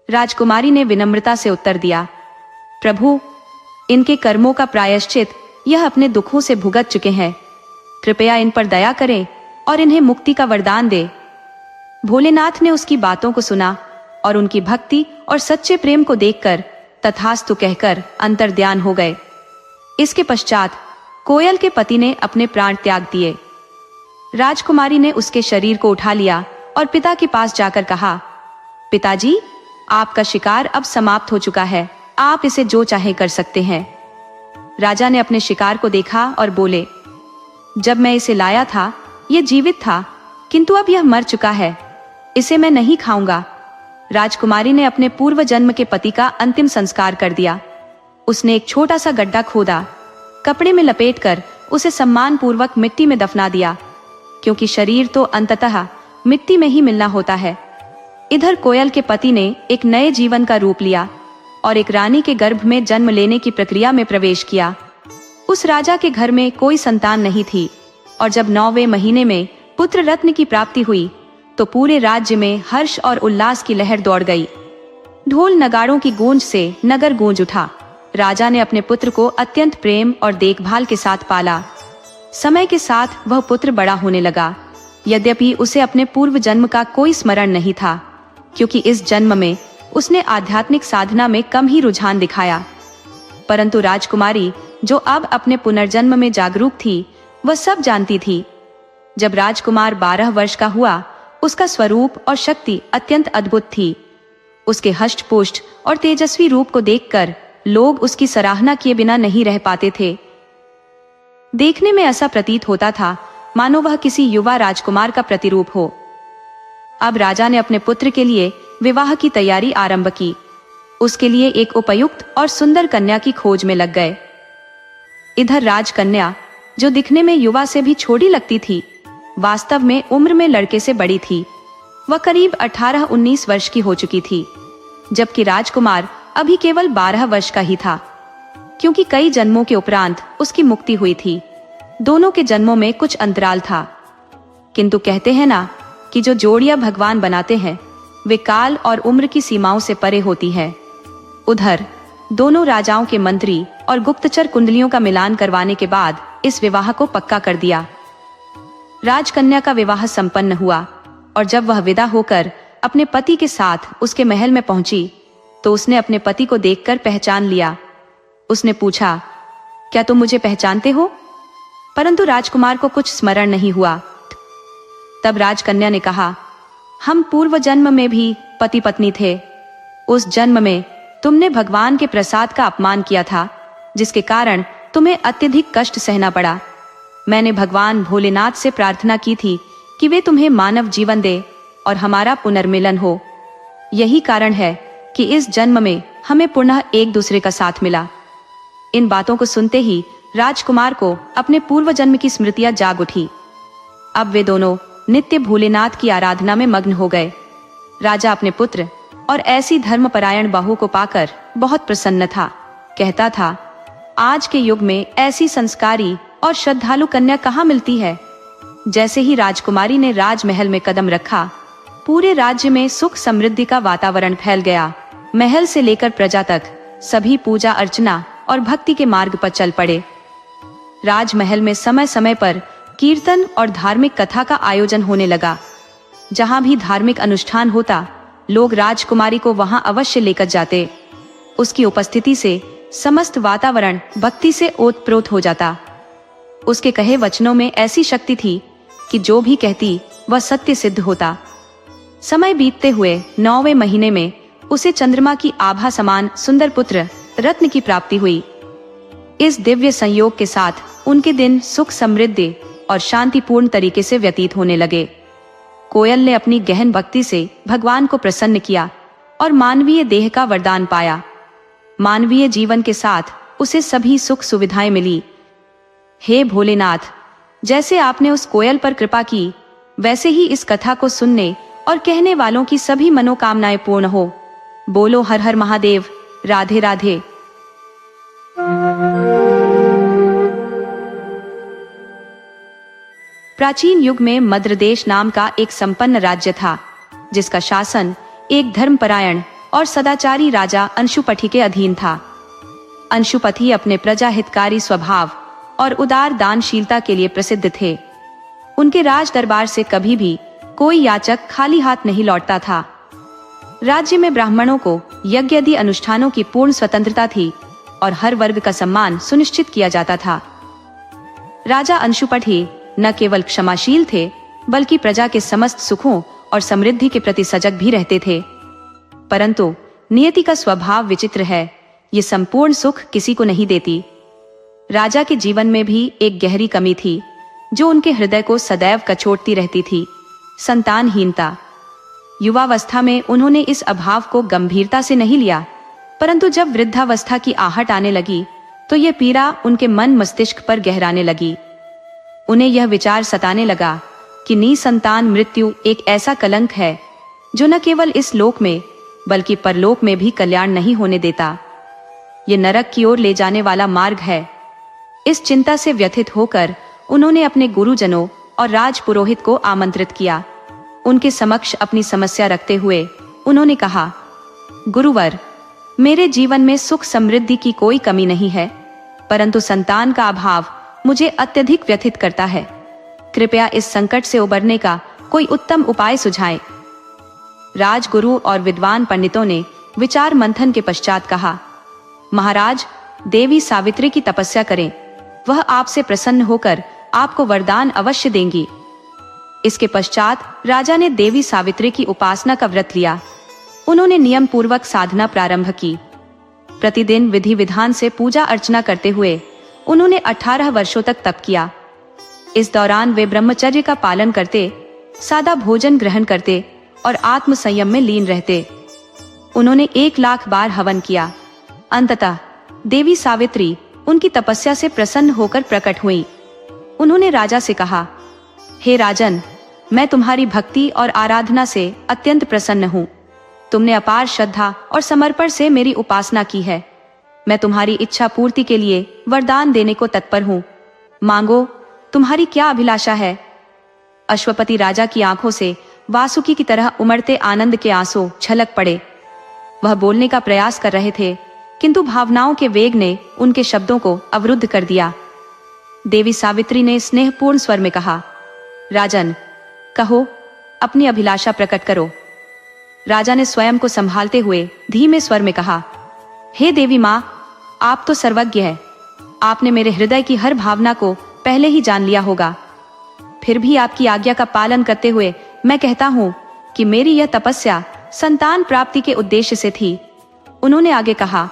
राजकुमारी ने विनम्रता से उत्तर दिया, प्रभु, इनके कर्मों का प्रायश्चित यह अपने दुखों से भुगत चुके हैं। कृपया इन पर दया करें और इन्हें मुक्ति का वरदान दे। भोलेनाथ ने उसकी बातों को सुना और उनकी भक्ति और सच्चे प्रेम को देखकर तथास्तु कहकर अंतर्ध्यान हो गए। इसके पश्चात कोयल के पति ने अपने प्राण त्याग दिए। राजकुमारी ने उसके शरीर को उठा लिया और पिता के पास जाकर कहा, पिताजी, आपका शिकार अब समाप्त हो चुका है, आप इसे जो चाहे कर सकते हैं। राजा ने अपने शिकार को देखा और बोले, जब मैं इसे लाया था यह जीवित था, किंतु अब यह मर चुका है, इसे मैं नहीं खाऊंगा। राजकुमारी ने अपने पूर्व जन्म के पति का अंतिम संस्कार कर दिया। उसने एक छोटा सा गड्ढा खोदा, कपड़े में लपेटकर उसे सम्मान पूर्वक मिट्टी में दफना दिया, क्योंकि शरीर तो अंततः मिट्टी में ही मिलना होता है। इधर कोयल के पति ने एक नए जीवन का रूप लिया और एक रानी के गर्भ में जन्म लेने की प्रक्रिया में प्रवेश किया। उस राजा के घर में कोई संतान नहीं थी और जब 9वें महीने में पुत्र रत्न की प्राप्ति हुई तो पूरे राज्य में हर्ष और उल्लास की लहर दौड़ गई। ढोल नगाड़ों की गूंज से नगर गूंज उठा। राजा ने अपने पुत्र को अत्यंत प्रेम और देखभाल के साथ पाला। समय के साथ वह पुत्र बड़ा होने लगा, यद्यपि उसे अपने पूर्व जन्म का कोई स्मरण नहीं था, क्योंकि इस जन्म में उसने आध्यात्मिक साधना में कम ही रुझान दिखाया। परंतु राजकुमारी, जो अब अपने पुनर्जन्म में जागरूक थी, वह सब जानती थी। जब राजकुमार 12 वर्ष का हुआ, उसका स्वरूप और शक्ति अत्यंत अद्भुत थी। उसके हष्ट-पुष्ट और तेजस्वी रूप को देखकर लोग उसकी सराहना किए बिना नहीं रह पाते थे। देखने में ऐसा प्रतीत होता था मानो वह किसी युवा राजकुमार का प्रतिरूप हो। अब राजा ने अपने पुत्र के लिए विवाह की तैयारी आरंभ की। उसके लिए एक उपयुक्त और सुंदर कन्या की खोज में लग गए। इधर राजकन्या, जो दिखने में युवा से भी छोटी लगती थी, वास्तव में उम्र में लड़के से बड़ी थी। वह करीब 18-19 वर्ष की हो चुकी थी, जबकि राजकुमार अभी केवल 12 वर्ष का ही था। क्योंकि कई जन्मों के उपरांत उसकी मुक्ति हुई थी। दोनों के जन्मों में कुछ अंतराल था, किंतु कहते हैं ना कि जो जोड़ियां भगवान बनाते हैं वे काल और उम्र की सीमाओं से परे होती है। उधर दोनों राजाओं के मंत्री और गुप्तचर कुंडलियों का मिलान करवाने के बाद इस विवाह को पक्का कर दिया। राजकन्या का विवाह संपन्न हुआ और जब वह विदा होकर अपने पति के साथ उसके महल में पहुंची तो उसने अपने पति को देखकर पहचान लिया। उसने पूछा, क्या तुम मुझे पहचानते हो? परंतु राजकुमार को कुछ स्मरण नहीं हुआ। तब राजकन्या ने कहा, हम पूर्व जन्म में भी पति पत्नी थे। उस जन्म में तुमने भगवान के प्रसाद का अपमान किया था, जिसके कारण तुम्हें अत्यधिक कष्ट सहना पड़ा। मैंने भगवान भोलेनाथ से प्रार्थना की थी कि वे तुम्हें मानव जीवन दे और हमारा पुनर्मिलन हो। यही कारण है कि इस जन्म में हमें पुनः एक दूसरे का साथ मिला। इन बातों को सुनते ही राजकुमार को अपने पूर्व जन्म की स्मृतियां जाग उठी। अब वे दोनों नित्य भोलेनाथ की आराधना में मग्न हो गए। राजा अपने पुत्र और ऐसी धर्मपरायण बहू को पाकर बहुत प्रसन्न था। कहता था, आज के युग में ऐसी संस्कारी और श्रद्धालु कन्या कहाँ मिलती है। जैसे ही राजकुमारी ने राजमहल में कदम रखा, पूरे राज्य में सुख समृद्धि का वातावरण फैल गया। महल से लेकर प्रजा तक सभी पूजा अर्चना और भक्ति के मार्ग पर चल पड़े। राजमहल में समय समय पर कीर्तन और धार्मिक कथा का आयोजन होने लगा। जहां भी धार्मिक अनुष्ठान होता, लोग राजकुमारी को वहां अवश्य लेकर जाते। उसकी उपस्थिति से समस्त वातावरण भक्ति से ओतप्रोत हो जाता। उसके कहे वचनों में ऐसी शक्ति थी कि जो भी कहती वह सत्य सिद्ध होता। समय बीतते हुए 9वें महीने में उसे चंद्रमा की आभा समान सुंदर पुत्र रत्न की प्राप्ति हुई। इस दिव्य संयोग के साथ उनके दिन सुख समृद्धि और शांतिपूर्ण तरीके से व्यतीत होने लगे। कोयल ने अपनी गहन भक्ति से भगवान को प्रसन्न किया और मानवीय देह का वरदान पाया। मानवीय जीवन के साथ उसे सभी सुख सुविधाएं मिली। हे भोलेनाथ, जैसे आपने उस कोयल पर कृपा की, वैसे ही इस कथा को सुनने और कहने वालों की सभी मनोकामनाएं पूर्ण हो। बोलो हर हर महादेव, राधे राधे। प्राचीन युग में मद्र देश नाम का एक संपन्न राज्य था, जिसका शासन एक धर्मपरायण और सदाचारी राजा अंशुपति के अधीन था। अंशुपति अपने प्रजा हितकारी स्वभाव और उदार दानशीलता के लिए प्रसिद्ध थे। उनके राज दरबार से कभी भी कोई याचक खाली हाथ नहीं लौटता था। राज्य में ब्राह्मणों को यज्ञ आदि अनुष्ठानों की पूर्ण स्वतंत्रता थी और हर वर्ग का सम्मान सुनिश्चित किया जाता था। राजा अंशुपति न केवल क्षमाशील थे, बल्कि प्रजा के समस्त सुखों और समृद्धि के प्रति सजग भी रहते थे। परंतु नियति का स्वभाव विचित्र है, ये संपूर्ण सुख किसी को नहीं देती। राजा के जीवन में भी एक गहरी कमी थी, जो उनके हृदय को सदैव कचोटती रहती थी, संतानहीनता। युवावस्था में उन्होंने इस अभाव को गंभीरता से नहीं लिया, परंतु जब वृद्धावस्था की आहट आने लगी तो ये पीड़ा उनके मन मस्तिष्क पर गहराने लगी। उन्हें यह विचार सताने लगा कि निसंतान मृत्यु एक ऐसा कलंक है जो न केवल इस लोक में बल्कि परलोक में भी कल्याण नहीं होने देता। ये नरक की ओर ले जाने वाला मार्ग है। इस चिंता से व्यथित होकर उन्होंने अपने गुरुजनों और राजपुरोहित को आमंत्रित किया। उनके समक्ष अपनी समस्या रखते हुए उन्होंने कहा, गुरुवर, मेरे जीवन में सुख समृद्धि की कोई कमी नहीं है, परंतु संतान का अभाव मुझे अत्यधिक व्यथित करता है। कृपया इस संकट से उबरने का कोई उत्तम उपाय सुझाएं। राजगुरु और विद्वान पंडितों ने विचार मंथन के पश्चात कहा, महाराज, देवी सावित्री की तपस्या करें, वह आपसे प्रसन्न होकर आपको वरदान अवश्य देंगी। इसके पश्चात राजा ने देवी सावित्री की उपासना का व्रत लिया। उन्होंने नियम पूर्वक साधना प्रारंभ की। प्रतिदिन विधि विधान से पूजा अर्चना करते हुए उन्होंने 18 वर्षों तक तप किया। इस दौरान वे ब्रह्मचर्य का पालन करते, सादा भोजन ग्रहण करते और आत्म संयम में लीन रहते। उन्होंने 1 लाख बार हवन किया। अंततः देवी सावित्री उनकी तपस्या से प्रसन्न होकर प्रकट हुई। उन्होंने राजा से कहा, हे राजन, मैं तुम्हारी भक्ति और आराधना से अत्यंत प्रसन्न हूँ। तुमने अपार श्रद्धा और समर्पण से मेरी उपासना की है। मैं तुम्हारी इच्छा पूर्ति के लिए वरदान देने को तत्पर हूँ। मांगो, तुम्हारी क्या अभिलाषा है? अश्वपति राजा की आंखों से वासुकी की तरह उमड़ते आनंद के आंसू छलक पड़े। वह बोलने का प्रयास कर रहे थे, किंतु भावनाओं के वेग ने उनके शब्दों को अवरुद्ध कर दिया। देवी सावित्री ने स्नेहपूर्ण स्वर में कहा, राजन, कहो, अपनी अभिलाषा प्रकट करो। राजा ने स्वयं को संभालते हुए धीमे स्वर में कहा, हे देवी माँ, आप तो सर्वज्ञ है। आपने मेरे हृदय की हर भावना को पहले ही जान लिया होगा। फिर भी आपकी आज्ञा का पालन करते हुए मैं कहता हूँ कि मेरी यह तपस्या संतान प्राप्ति के उद्देश्य से थी। उन्होंने आगे कहा,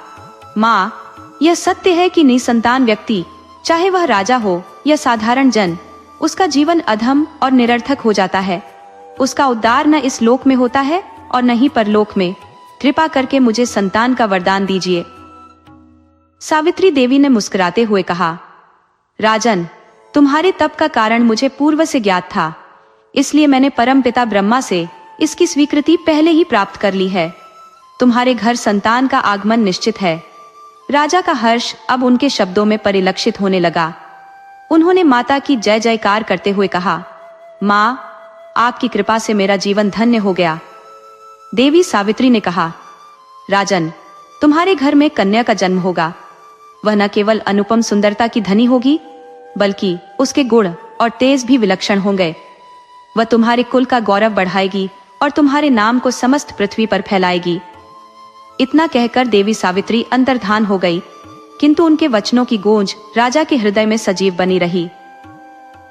माँ, यह सत्य है कि निसंतान व्यक्ति, चाहे वह राजा हो या साधारण जन, उसका जीवन अधम और निरर्थक हो जाता है। उसका उद्धार न इस लोक में होता है और न ही परलोक में। कृपा करके मुझे संतान का वरदान दीजिए। सावित्री देवी ने मुस्कुराते हुए कहा, राजन, तुम्हारे तप का कारण मुझे पूर्व से ज्ञात था, इसलिए मैंने परमपिता ब्रह्मा से इसकी स्वीकृति पहले ही प्राप्त कर ली है। तुम्हारे घर संतान का आगमन निश्चित है। राजा का हर्ष अब उनके शब्दों में परिलक्षित होने लगा। उन्होंने माता की जय जयकार करते हुए कहा, माँ, आपकी कृपा से मेरा जीवन धन्य हो गया। देवी सावित्री ने कहा, राजन, तुम्हारे घर में कन्या का जन्म होगा। वह न केवल अनुपम सुंदरता की धनी होगी, बल्कि उसके गुण और तेज भी विलक्षण होंगे। वह तुम्हारे कुल का गौरव बढ़ाएगी और तुम्हारे नाम को समस्त पृथ्वी पर फैलाएगी। इतना कहकर देवी सावित्री अंतर्धान हो गई, किंतु उनके वचनों की गूंज राजा के हृदय में सजीव बनी रही।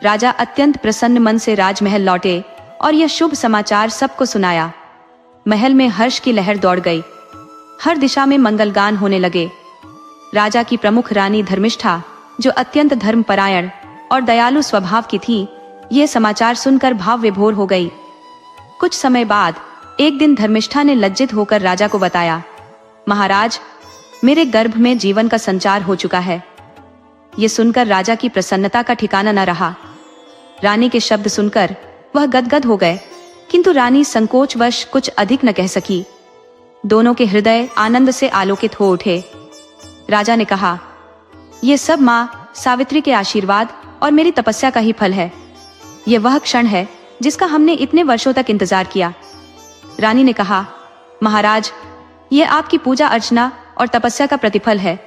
राजा अत्यंत प्रसन्न मन से राजमहल लौटे और यह शुभ समाचार सबको सुनाया। महल में हर्ष की लहर दौड़ गई। हर दिशा में मंगलगान होने लगे। राजा की प्रमुख रानी धर्मिष्ठा, जो अत्यंत धर्मपरायण और दयालु स्वभाव की थी, यह समाचार सुनकर भाव विभोर हो गई। कुछ समय बाद एक दिन धर्मिष्ठा ने लज्जित होकर राजा को बताया, महाराज, मेरे गर्भ में जीवन का संचार हो चुका है। ये सुनकर राजा की प्रसन्नता का ठिकाना न रहा। रानी के शब्द सुनकर वह गदगद हो गए, किंतु रानी संकोचवश कुछ अधिक न कह सकी। दोनों के हृदय आनंद से आलोकित हो उठे। राजा ने कहा, ये सब माँ सावित्री के आशीर्वाद और मेरी तपस्या का ही फल है। यह वह क्षण है जिसका हमने इतने वर्षों तक इंतजार किया। रानी ने कहा, महाराज, यह आपकी पूजा अर्चना और तपस्या का प्रतिफल है।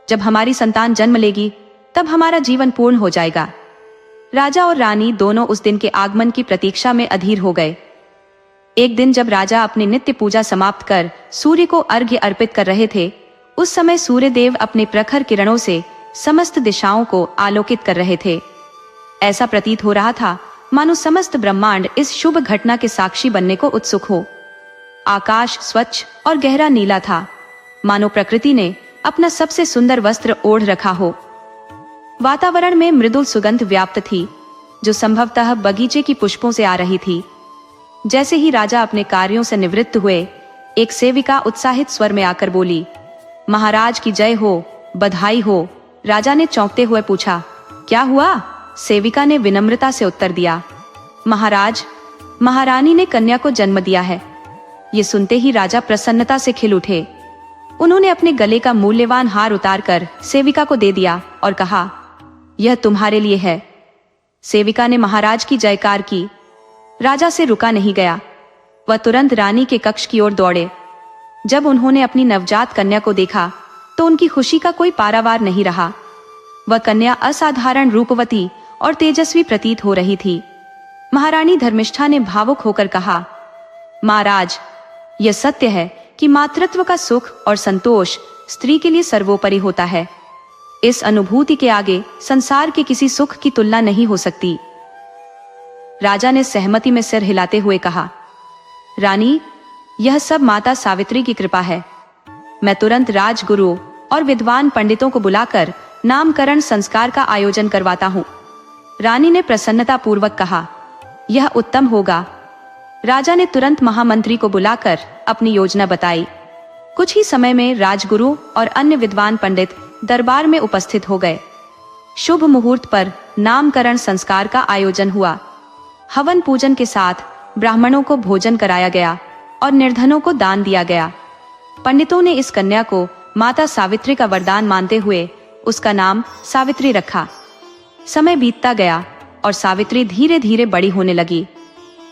जब हमारी संतान जन्म लेगी तब हमारा जीवन पूर्ण हो जाएगा। राजा और रानी दोनों उस दिन के आगमन की प्रतीक्षा में अधीर हो गए। एक दिन जब राजा अपनी नित्य पूजा समाप्त कर सूर्य को अर्घ्य अर्पित कर रहे थे, उस समय सूर्य देव अपने प्रखर किरणों से समस्त दिशाओं को आलोकित कर रहे थे। ऐसा प्रतीत हो रहा था मानो समस्त ब्रह्मांड इस शुभ घटना के साक्षी बनने को उत्सुक हो। आकाश स्वच्छ और गहरा नीला था, मानो प्रकृति ने अपना सबसे सुंदर वस्त्र ओढ़ रखा हो। वातावरण में मृदुल सुगंध व्याप्त थी, जो संभवतः बगीचे की पुष्पों से आ रही थी। जैसे ही राजा अपने कार्यों से निवृत्त हुए, एक सेविका उत्साहित स्वर में आकर बोली, महाराज की जय हो, बधाई हो। राजा ने चौंकते हुए पूछा, क्या हुआ? सेविका ने विनम्रता से उत्तर दिया, महाराज, महारानी ने कन्या को जन्म दिया है। ये सुनते ही राजा प्रसन्नता से खिल उठे। उन्होंने अपने गले का मूल्यवान हार उतारकर सेविका को दे दिया और कहा, यह तुम्हारे लिए है। सेविका ने महाराज की जयकार की। राजा से रुका नहीं गया। वह तुरंत रानी के कक्ष की ओर दौड़े। जब उन्होंने अपनी नवजात कन्या को देखा तो उनकी खुशी का कोई पारावार नहीं रहा। वह कन्या असाधारण रूपवती और तेजस्वी प्रतीत हो रही थी। महारानी धर्मिष्ठा ने भावुक होकर कहा, महाराज, यह सत्य है कि मातृत्व का सुख और संतोष स्त्री के लिए सर्वोपरि होता है। इस अनुभूति के आगे संसार के किसी सुख की तुलना नहीं हो सकती। राजा ने सहमति में सिर हिलाते हुए कहा, रानी, यह सब माता सावित्री की कृपा है। मैं तुरंत राजगुरु और विद्वान पंडितों को बुलाकर नामकरण संस्कार का आयोजन करवाता हूँ। रानी ने प्रसन्नता पूर्वक कहा, यह उत्तम होगा। राजा ने तुरंत महामंत्री को बुलाकर अपनी योजना बताई। कुछ ही समय में राजगुरु और अन्य विद्वान पंडित दरबार में उपस्थित हो गए। शुभ मुहूर्त पर नामकरण संस्कार का आयोजन हुआ। हवन पूजन के साथ ब्राह्मणों को भोजन कराया गया और निर्धनों को दान दिया गया। पंडितों ने इस कन्या को माता सावित्री का वरदान मानते हुए उसका नाम सावित्री रखा। समय बीतता गया और सावित्री धीरे धीरे बड़ी होने लगी।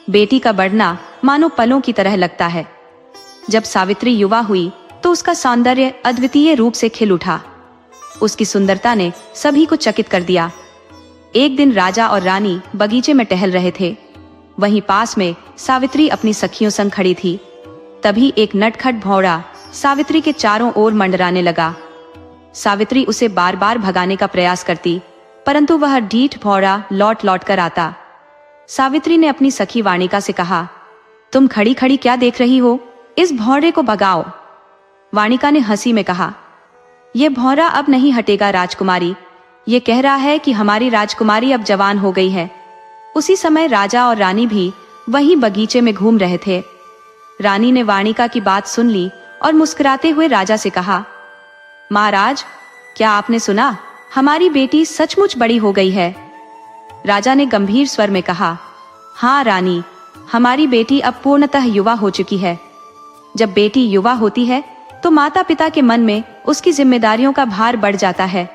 बेटी का बढ़ना मानो पलों की तरह लगता है। जब सावित्री युवा हुई तो उसका सौंदर्य अद्वितीय रूप से खिल उठा। उसकी सुंदरता ने सभी को चकित कर दिया। एक दिन राजा और रानी बगीचे में टहल रहे थे। वहीं पास में सावित्री अपनी सखियों संग खड़ी थी। तभी एक नटखट भौरा सावित्री के चारों ओर मंडराने लगा। सावित्री उसे बार बार भगाने का प्रयास करती, परंतु वह ढीठ भौरा लौट लौट कर आता। सावित्री ने अपनी सखी वाणिका से कहा, तुम खड़ी खड़ी क्या देख रही हो, इस भौरे को भगाओ। वाणिका ने हंसी में कहा, यह भौरा अब नहीं हटेगा राजकुमारी। ये कह रहा है कि हमारी राजकुमारी अब जवान हो गई है। उसी समय राजा और रानी भी वहीं बगीचे में घूम रहे थे। रानी ने वाणिका की बात सुन ली और मुस्कुराते हुए राजा से कहा, महाराज, क्या आपने सुना, हमारी बेटी सचमुच बड़ी हो गई है। राजा ने गंभीर स्वर में कहा, हाँ रानी, हमारी बेटी अब पूर्णतः युवा हो चुकी है। जब बेटी युवा होती है तो माता पिता के मन में उसकी जिम्मेदारियों का भार बढ़ जाता है।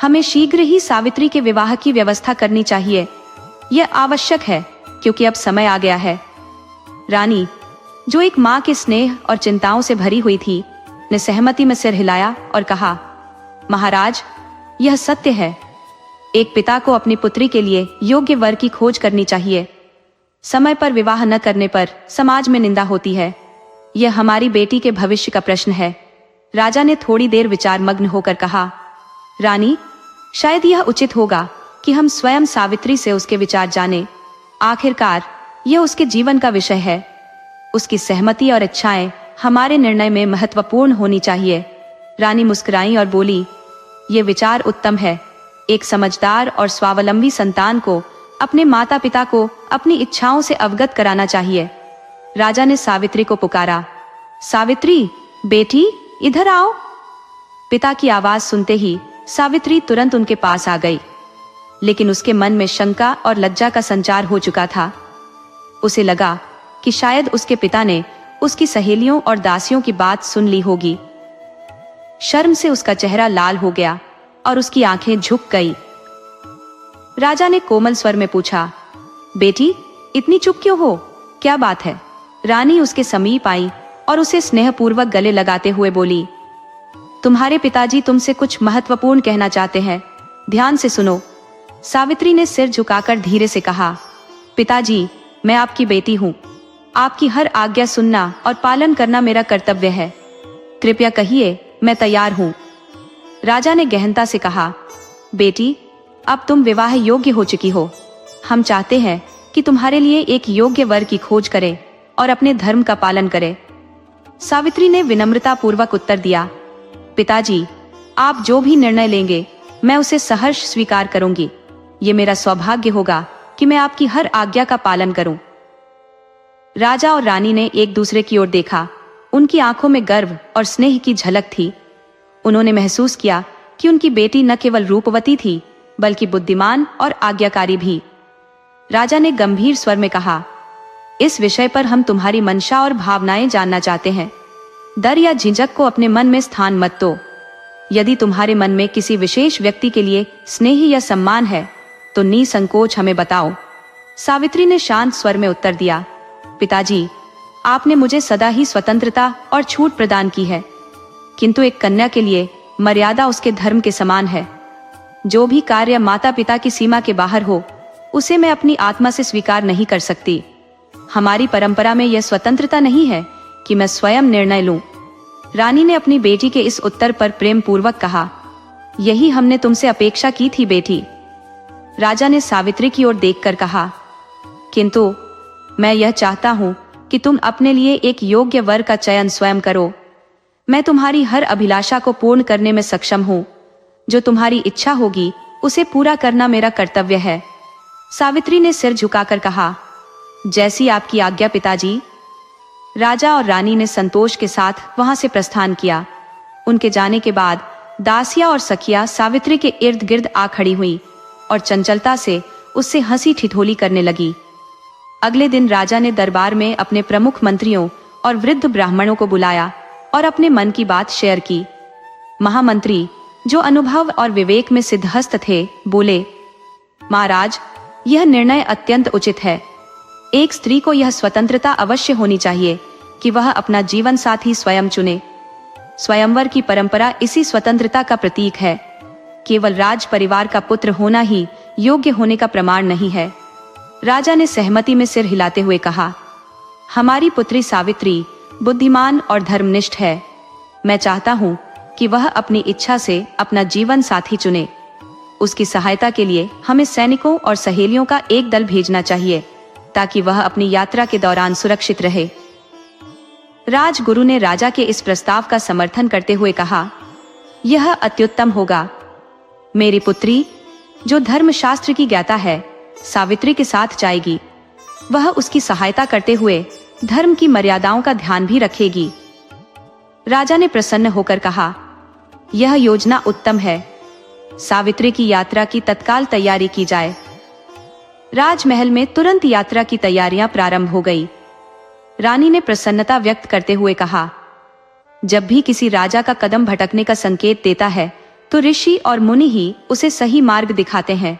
हमें शीघ्र ही सावित्री के विवाह की व्यवस्था करनी चाहिए। यह आवश्यक है क्योंकि अब समय आ गया है। रानी, जो एक माँ के स्नेह और चिंताओं से भरी हुई थी, ने सहमति में सिर हिलाया और कहा, महाराज, यह सत्य है। एक पिता को अपनी पुत्री के लिए योग्य वर की खोज करनी चाहिए। समय पर विवाह न करने पर समाज में निंदा होती है। यह हमारी बेटी के भविष्य का प्रश्न है। राजा ने थोड़ी देर विचार मग्न होकर कहा, रानी, शायद यह उचित होगा कि हम स्वयं सावित्री से उसके विचार जानें। आखिरकार यह उसके जीवन का विषय है। उसकी सहमति और इच्छाएं हमारे निर्णय में महत्वपूर्ण होनी चाहिए। रानी मुस्कुराई और बोली, ये विचार उत्तम है। एक समझदार और स्वावलंबी संतान को अपने माता पिता को अपनी इच्छाओं से अवगत कराना चाहिए। राजा ने सावित्री को पुकारा, सावित्री बेटी, इधर आओ। पिता की आवाज सुनते ही सावित्री तुरंत उनके पास आ गई, लेकिन उसके मन में शंका और लज्जा का संचार हो चुका था। उसे लगा कि शायद उसके पिता ने उसकी सहेलियों और दासियों की बात सुन ली होगी। शर्म से उसका चेहरा लाल हो गया और उसकी आंखें झुक गई। राजा ने कोमल स्वर में पूछा, बेटी, इतनी चुप क्यों हो, क्या बात है? रानी उसके समीप आई और उसे स्नेहपूर्वक गले लगाते हुए बोली, तुम्हारे पिताजी तुमसे कुछ महत्वपूर्ण कहना चाहते हैं, ध्यान से सुनो। सावित्री ने सिर झुकाकर धीरे से कहा, पिताजी, मैं आपकी बेटी हूँ। आपकी हर आज्ञा सुनना और पालन करना मेरा कर्तव्य है। कृपया कहिए, मैं तैयार हूँ। राजा ने गहनता से कहा, बेटी, अब तुम विवाह योग्य हो चुकी हो। हम चाहते हैं कि तुम्हारे लिए एक योग्य वर की खोज करें और अपने धर्म का पालन करें। सावित्री ने विनम्रता पूर्वक उत्तर दिया, पिताजी, आप जो भी निर्णय लेंगे मैं उसे सहर्ष स्वीकार करूंगी। ये मेरा सौभाग्य होगा कि मैं आपकी हर आज्ञा का पालन करूं। राजा और रानी ने एक दूसरे की ओर देखा। उनकी आंखों में गर्व और स्नेह की झलक थी। उन्होंने महसूस किया कि उनकी बेटी न केवल रूपवती थी, बल्कि बुद्धिमान और आज्ञाकारी भी। राजा ने गंभीर स्वर में कहा, इस विषय पर हम तुम्हारी मंशा और भावनाएं जानना चाहते हैं। डर या झिझक को अपने मन में स्थान मत दो। यदि तुम्हारे मन में किसी विशेष व्यक्ति के लिए स्नेह या सम्मान है तो निसंकोच हमें बताओ। सावित्री ने शांत स्वर में उत्तर दिया, पिताजी, आपने मुझे सदा ही स्वतंत्रता और छूट प्रदान की है, किंतु एक कन्या के लिए मर्यादा उसके धर्म के समान है। जो भी कार्य माता पिता की सीमा के बाहर हो, उसे मैं अपनी आत्मा से स्वीकार नहीं कर सकती। हमारी परंपरा में यह स्वतंत्रता नहीं है कि मैं स्वयं निर्णय लूं। रानी ने अपनी बेटी के इस उत्तर पर प्रेम पूर्वक कहा, यही हमने तुमसे अपेक्षा की थी बेटी। राजा ने सावित्री की ओर देखकर कहा, किंतु मैं यह चाहता हूं कि तुम अपने लिए एक योग्य वर का चयन स्वयं करो। मैं तुम्हारी हर अभिलाषा को पूर्ण करने में सक्षम हूं। जो तुम्हारी इच्छा होगी उसे पूरा करना मेरा कर्तव्य है। सावित्री ने सिर झुकाकर कहा, जैसी आपकी आज्ञा पिताजी। राजा और रानी ने संतोष के साथ वहां से प्रस्थान किया। उनके जाने के बाद दासिया और सखिया सावित्री के इर्द गिर्द आ खड़ी हुई और चंचलता से उससे हंसी ठिठोली करने लगी। अगले दिन राजा ने दरबार में अपने प्रमुख मंत्रियों और वृद्ध ब्राह्मणों को बुलाया और अपने मन की बात शेयर की। महामंत्री, जो अनुभव और विवेक में सिद्धहस्त थे, बोले, महाराज, यह निर्णय अत्यंत उचित है। एक स्त्री को यह स्वतंत्रता अवश्य होनी चाहिए कि वह अपना जीवन साथी स्वयं चुने। स्वयंवर की परंपरा इसी स्वतंत्रता का प्रतीक है। केवल राज परिवार का पुत्र होना ही योग्य होने का प्रमाण नहीं है। राजा ने सहमति में सिर हिलाते हुए कहा, हमारी पुत्री सावित्री बुद्धिमान और धर्मनिष्ठ है। मैं चाहता हूँ कि वह अपनी इच्छा से अपना जीवन साथी चुने। उसकी सहायता के लिए हमें सैनिकों और सहेलियों का एक दल भेजना चाहिए ताकि वह अपनी यात्रा के दौरान सुरक्षित रहे। राजगुरु ने राजा के इस प्रस्ताव का समर्थन करते हुए कहा, यह अत्युत्तम होगा। मेरी पुत्री, जो धर्मशास्त्र की ज्ञाता है, सावित्री के साथ जाएगी। वह उसकी सहायता करते हुए धर्म की मर्यादाओं का ध्यान भी रखेगी। राजा ने प्रसन्न होकर कहा, यह योजना उत्तम है। सावित्री की यात्रा की तत्काल तैयारी की जाए। राजमहल में तुरंत यात्रा की तैयारियां प्रारंभ हो गई। रानी ने प्रसन्नता व्यक्त करते हुए कहा, जब भी किसी राजा का कदम भटकने का संकेत देता है तो ऋषि और मुनि ही उसे सही मार्ग दिखाते हैं।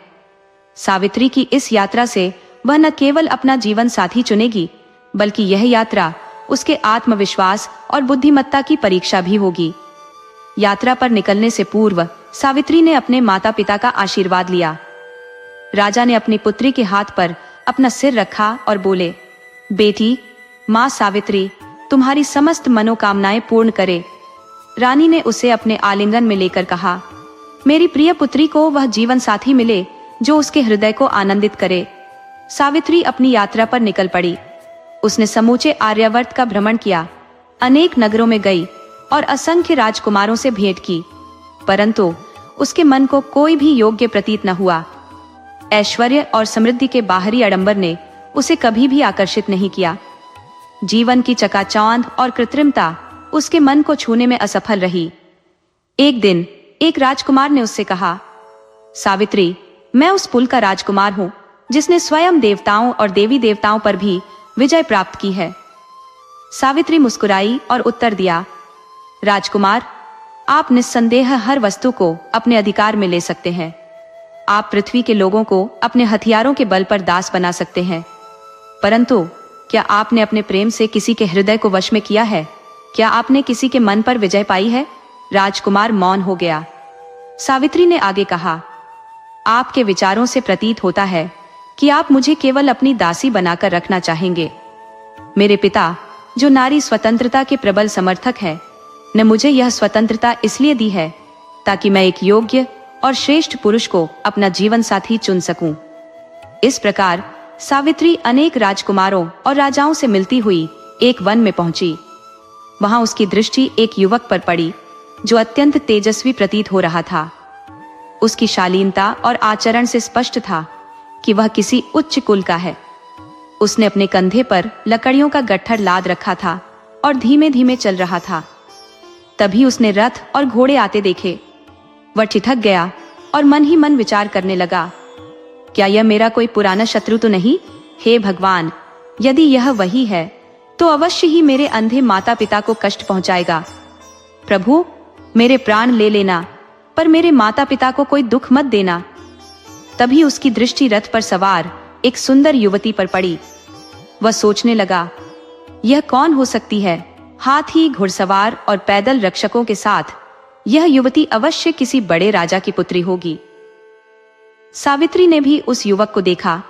सावित्री की इस यात्रा से वह न केवल अपना जीवन साथी चुनेगी, बल्कि यह यात्रा उसके आत्मविश्वास और बुद्धिमत्ता की परीक्षा भी होगी। यात्रा पर निकलने से पूर्व सावित्री ने अपने माता पिता का आशीर्वाद लिया। राजा ने अपनी पुत्री के हाथ पर अपना सिर रखा और बोले, बेटी, माँ सावित्री तुम्हारी समस्त मनोकामनाएं पूर्ण करे। रानी ने उसे अपने आलिंगन में लेकर कहा, मेरी प्रिय पुत्री को वह जीवन साथी मिले जो उसके हृदय को आनंदित करे। सावित्री अपनी यात्रा पर निकल पड़ी। उसने समूचे आर्यावर्त का भ्रमण किया, अनेक नगरों में गई और असंख्य राजकुमारों से भेंट की, परंतु उसके मन को कोई भी योग्य प्रतीत न हुआ। ऐश्वर्य और समृद्धि के बाहरी आडंबर ने उसे कभी भी आकर्षित नहीं किया। जीवन की चकाचौंध और कृत्रिमता उसके मन को छूने में असफल रही। एक दिन एक राजकुमार ने उससे कहा, सावित्री, मैं उस पुल का राजकुमार हूँ जिसने स्वयं देवताओं और देवी देवताओं पर भी विजय प्राप्त की है। सावित्री मुस्कुराई और उत्तर दिया, राजकुमार, आप निस्संदेह हर वस्तु को अपने अधिकार में ले सकते हैं। आप पृथ्वी के लोगों को अपने हथियारों के बल पर दास बना सकते हैं, परंतु क्या आपने अपने प्रेम से किसी के हृदय को वश में किया है? क्या आपने किसी के मन पर विजय पाई है? राजकुमार मौन हो गया। सावित्री ने आगे कहा, आपके विचारों से प्रतीत होता है कि आप मुझे केवल अपनी दासी बनाकर रखना चाहेंगे। मेरे पिता, जो नारी स्वतंत्रता के प्रबल समर्थक है, ने मुझे यह स्वतंत्रता इसलिए दी है ताकि मैं एक योग्य और श्रेष्ठ पुरुष को अपना जीवन साथी चुन सकूं। इस प्रकार सावित्री अनेक राजकुमारों और राजाओं से मिलती हुई एक वन में पहुंची। वहां उसकी दृष्टि एक युवक पर पड़ी जो अत्यंत तेजस्वी प्रतीत हो रहा था। उसकी शालीनता और आचरण से स्पष्ट था कि वह किसी उच्च कुल का है। उसने अपने कंधे पर लकड़ियों का गट्ठर लाद रखा था और धीमे धीमे चल रहा था। तभी उसने रथ और घोड़े आते देखे। वह ठिठक गया और मन ही मन विचार करने लगा, क्या यह मेरा कोई पुराना शत्रु तो नहीं? हे भगवान, यदि यह वही है तो अवश्य ही मेरे अंधे माता पिता को कष्ट पहुंचाएगा। प्रभु, मेरे प्राण ले लेना, पर मेरे माता पिता को कोई दुख मत देना। तभी उसकी दृष्टि रथ पर सवार एक सुंदर युवती पर पड़ी। वह सोचने लगा, यह कौन हो सकती है? हाथी, घुड़सवार और पैदल रक्षकों के साथ यह युवती अवश्य किसी बड़े राजा की पुत्री होगी। सावित्री ने भी उस युवक को देखा।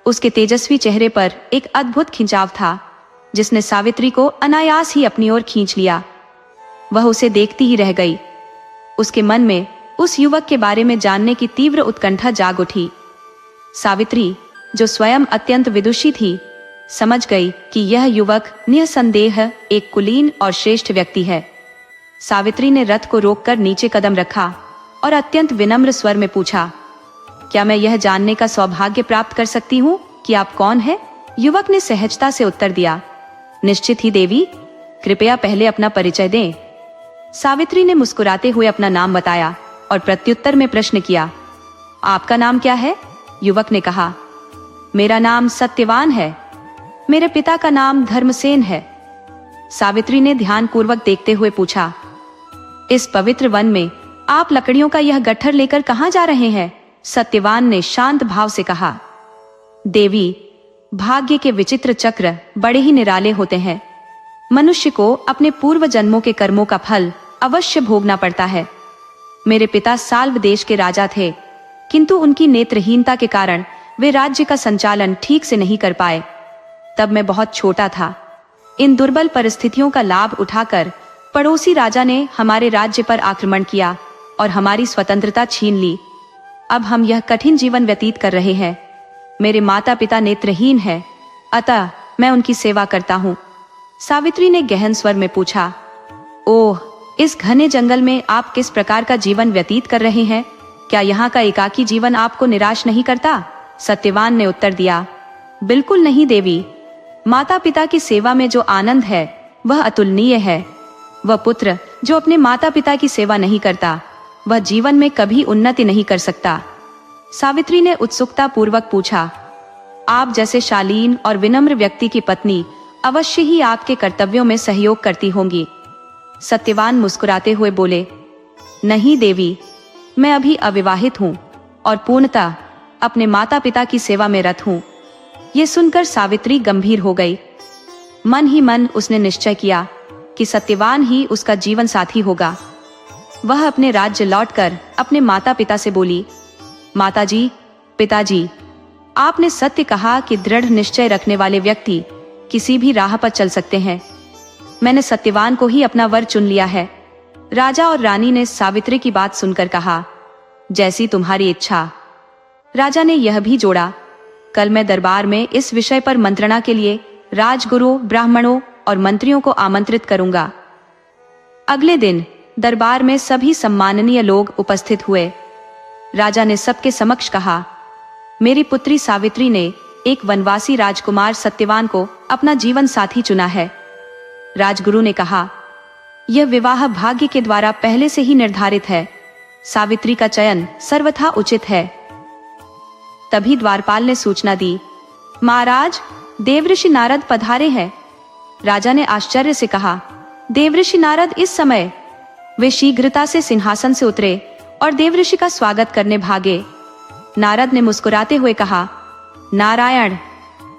उसके तेजस्वी चेहरे पर एक अद्भुत खिंचाव था जिसने सावित्री को अनायास ही अपनी ओर खींच लिया। वह उसे देखती ही रह गई। उसके मन में उस युवक के बारे में जानने की तीव्र उत्कंठा जाग उठी। सावित्री, जो स्वयं अत्यंत विदुषी थी, समझ गई कि यह युवक निसंदेह एक कुलीन और श्रेष्ठ व्यक्ति है। सावित्री ने रथ को रोककर नीचे कदम रखा और अत्यंत विनम्र स्वर में पूछा, क्या मैं यह जानने का सौभाग्य प्राप्त कर सकती हूँ कि आप कौन है? युवक ने सहजता से उत्तर दिया, निश्चित ही देवी, कृपया पहले अपना परिचय दें। सावित्री ने मुस्कुराते हुए अपना नाम बताया और प्रत्युत्तर में प्रश्न किया, आपका नाम क्या है? युवक ने कहा, मेरा नाम सत्यवान है। मेरे पिता का नाम धर्मसेन है। सावित्री ने ध्यानपूर्वक देखते हुए पूछा, इस पवित्र वन में आप लकड़ियों का यह गट्ठर लेकर कहाँ जा रहे हैं? सत्यवान ने शांत भाव से कहा। देवी, भाग्य के विचित्र चक्र बड़े ही निराले होते हैं। मनुष्य को अपने पूर्व जन्मों के कर्मों का फल अवश्य भोगना पड़ता है। मेरे पिता साल्व देश के राजा थे, किंतु उनकी नेत्रहीनता के कारण वे राज्य का संचालन ठीक से नहीं कर पाए। तब मैं बहुत छोटा था। इन दुर्बल परिस्थितियों का लाभ उठाकर पड़ोसी राजा ने हमारे राज्य पर आक्रमण किया और हमारी स्वतंत्रता छीन ली। अब हम यह कठिन जीवन व्यतीत कर रहे हैं। मेरे माता पिता नेत्रहीन हैं, अतः मैं उनकी सेवा करता हूँ। सावित्री ने गहन स्वर में पूछा। ओह, इस घने जंगल में आप किस प्रकार का जीवन व्यतीत कर रहे हैं? क्या यहाँ का एकाकी जीवन आपको निराश नहीं करता? सत्यवान ने उत्तर दिया। बिल्कुल नहीं देवी, माता पिता की सेवा में जो आनंद है वह अतुलनीय है। वह पुत्र जो अपने माता पिता की सेवा नहीं करता, वह जीवन में कभी उन्नति नहीं कर सकता। सावित्री ने उत्सुकता पूर्वक पूछा। आप जैसे शालीन और विनम्र व्यक्ति की पत्नी अवश्य ही आपके कर्तव्यों में सहयोग करती होंगी। सत्यवान मुस्कुराते हुए बोले। नहीं देवी, मैं अभी अविवाहित हूँ और पूर्णतः अपने माता पिता की सेवा में रत हूँ। ये सुनकर सावित्री गंभीर हो गई। मन ही मन उसने निश्चय किया कि सत्यवान ही उसका जीवन साथी होगा। वह अपने राज्य लौटकर अपने माता पिता से बोली। माताजी, पिताजी, आपने सत्य कहा कि दृढ़ निश्चय रखने वाले व्यक्ति किसी भी राह पर चल सकते हैं। मैंने सत्यवान को ही अपना वर चुन लिया है। राजा और रानी ने सावित्री की बात सुनकर कहा, जैसी तुम्हारी इच्छा। राजा ने यह भी जोड़ा, कल मैं दरबार में इस विषय पर मंत्रणा के लिए राजगुरु, ब्राह्मणों और मंत्रियों को आमंत्रित करूंगा। अगले दिन दरबार में सभी सम्माननीय लोग उपस्थित हुए। राजा ने सबके समक्ष कहा, मेरी पुत्री सावित्री ने एक वनवासी राजकुमार सत्यवान को अपना जीवन साथी चुना है। राजगुरु ने कहा, यह विवाह भाग्य के द्वारा पहले से ही निर्धारित है। सावित्री का चयन सर्वथा उचित है। तभी द्वारपाल ने सूचना दी, महाराज, देवऋषि नारद पधारे हैं। राजा ने आश्चर्य से कहा, देवऋषि नारद इस समय? वे शीघ्रता से सिंहासन से उतरे और देवऋषि का स्वागत करने भागे। नारद ने मुस्कुराते हुए कहा, नारायण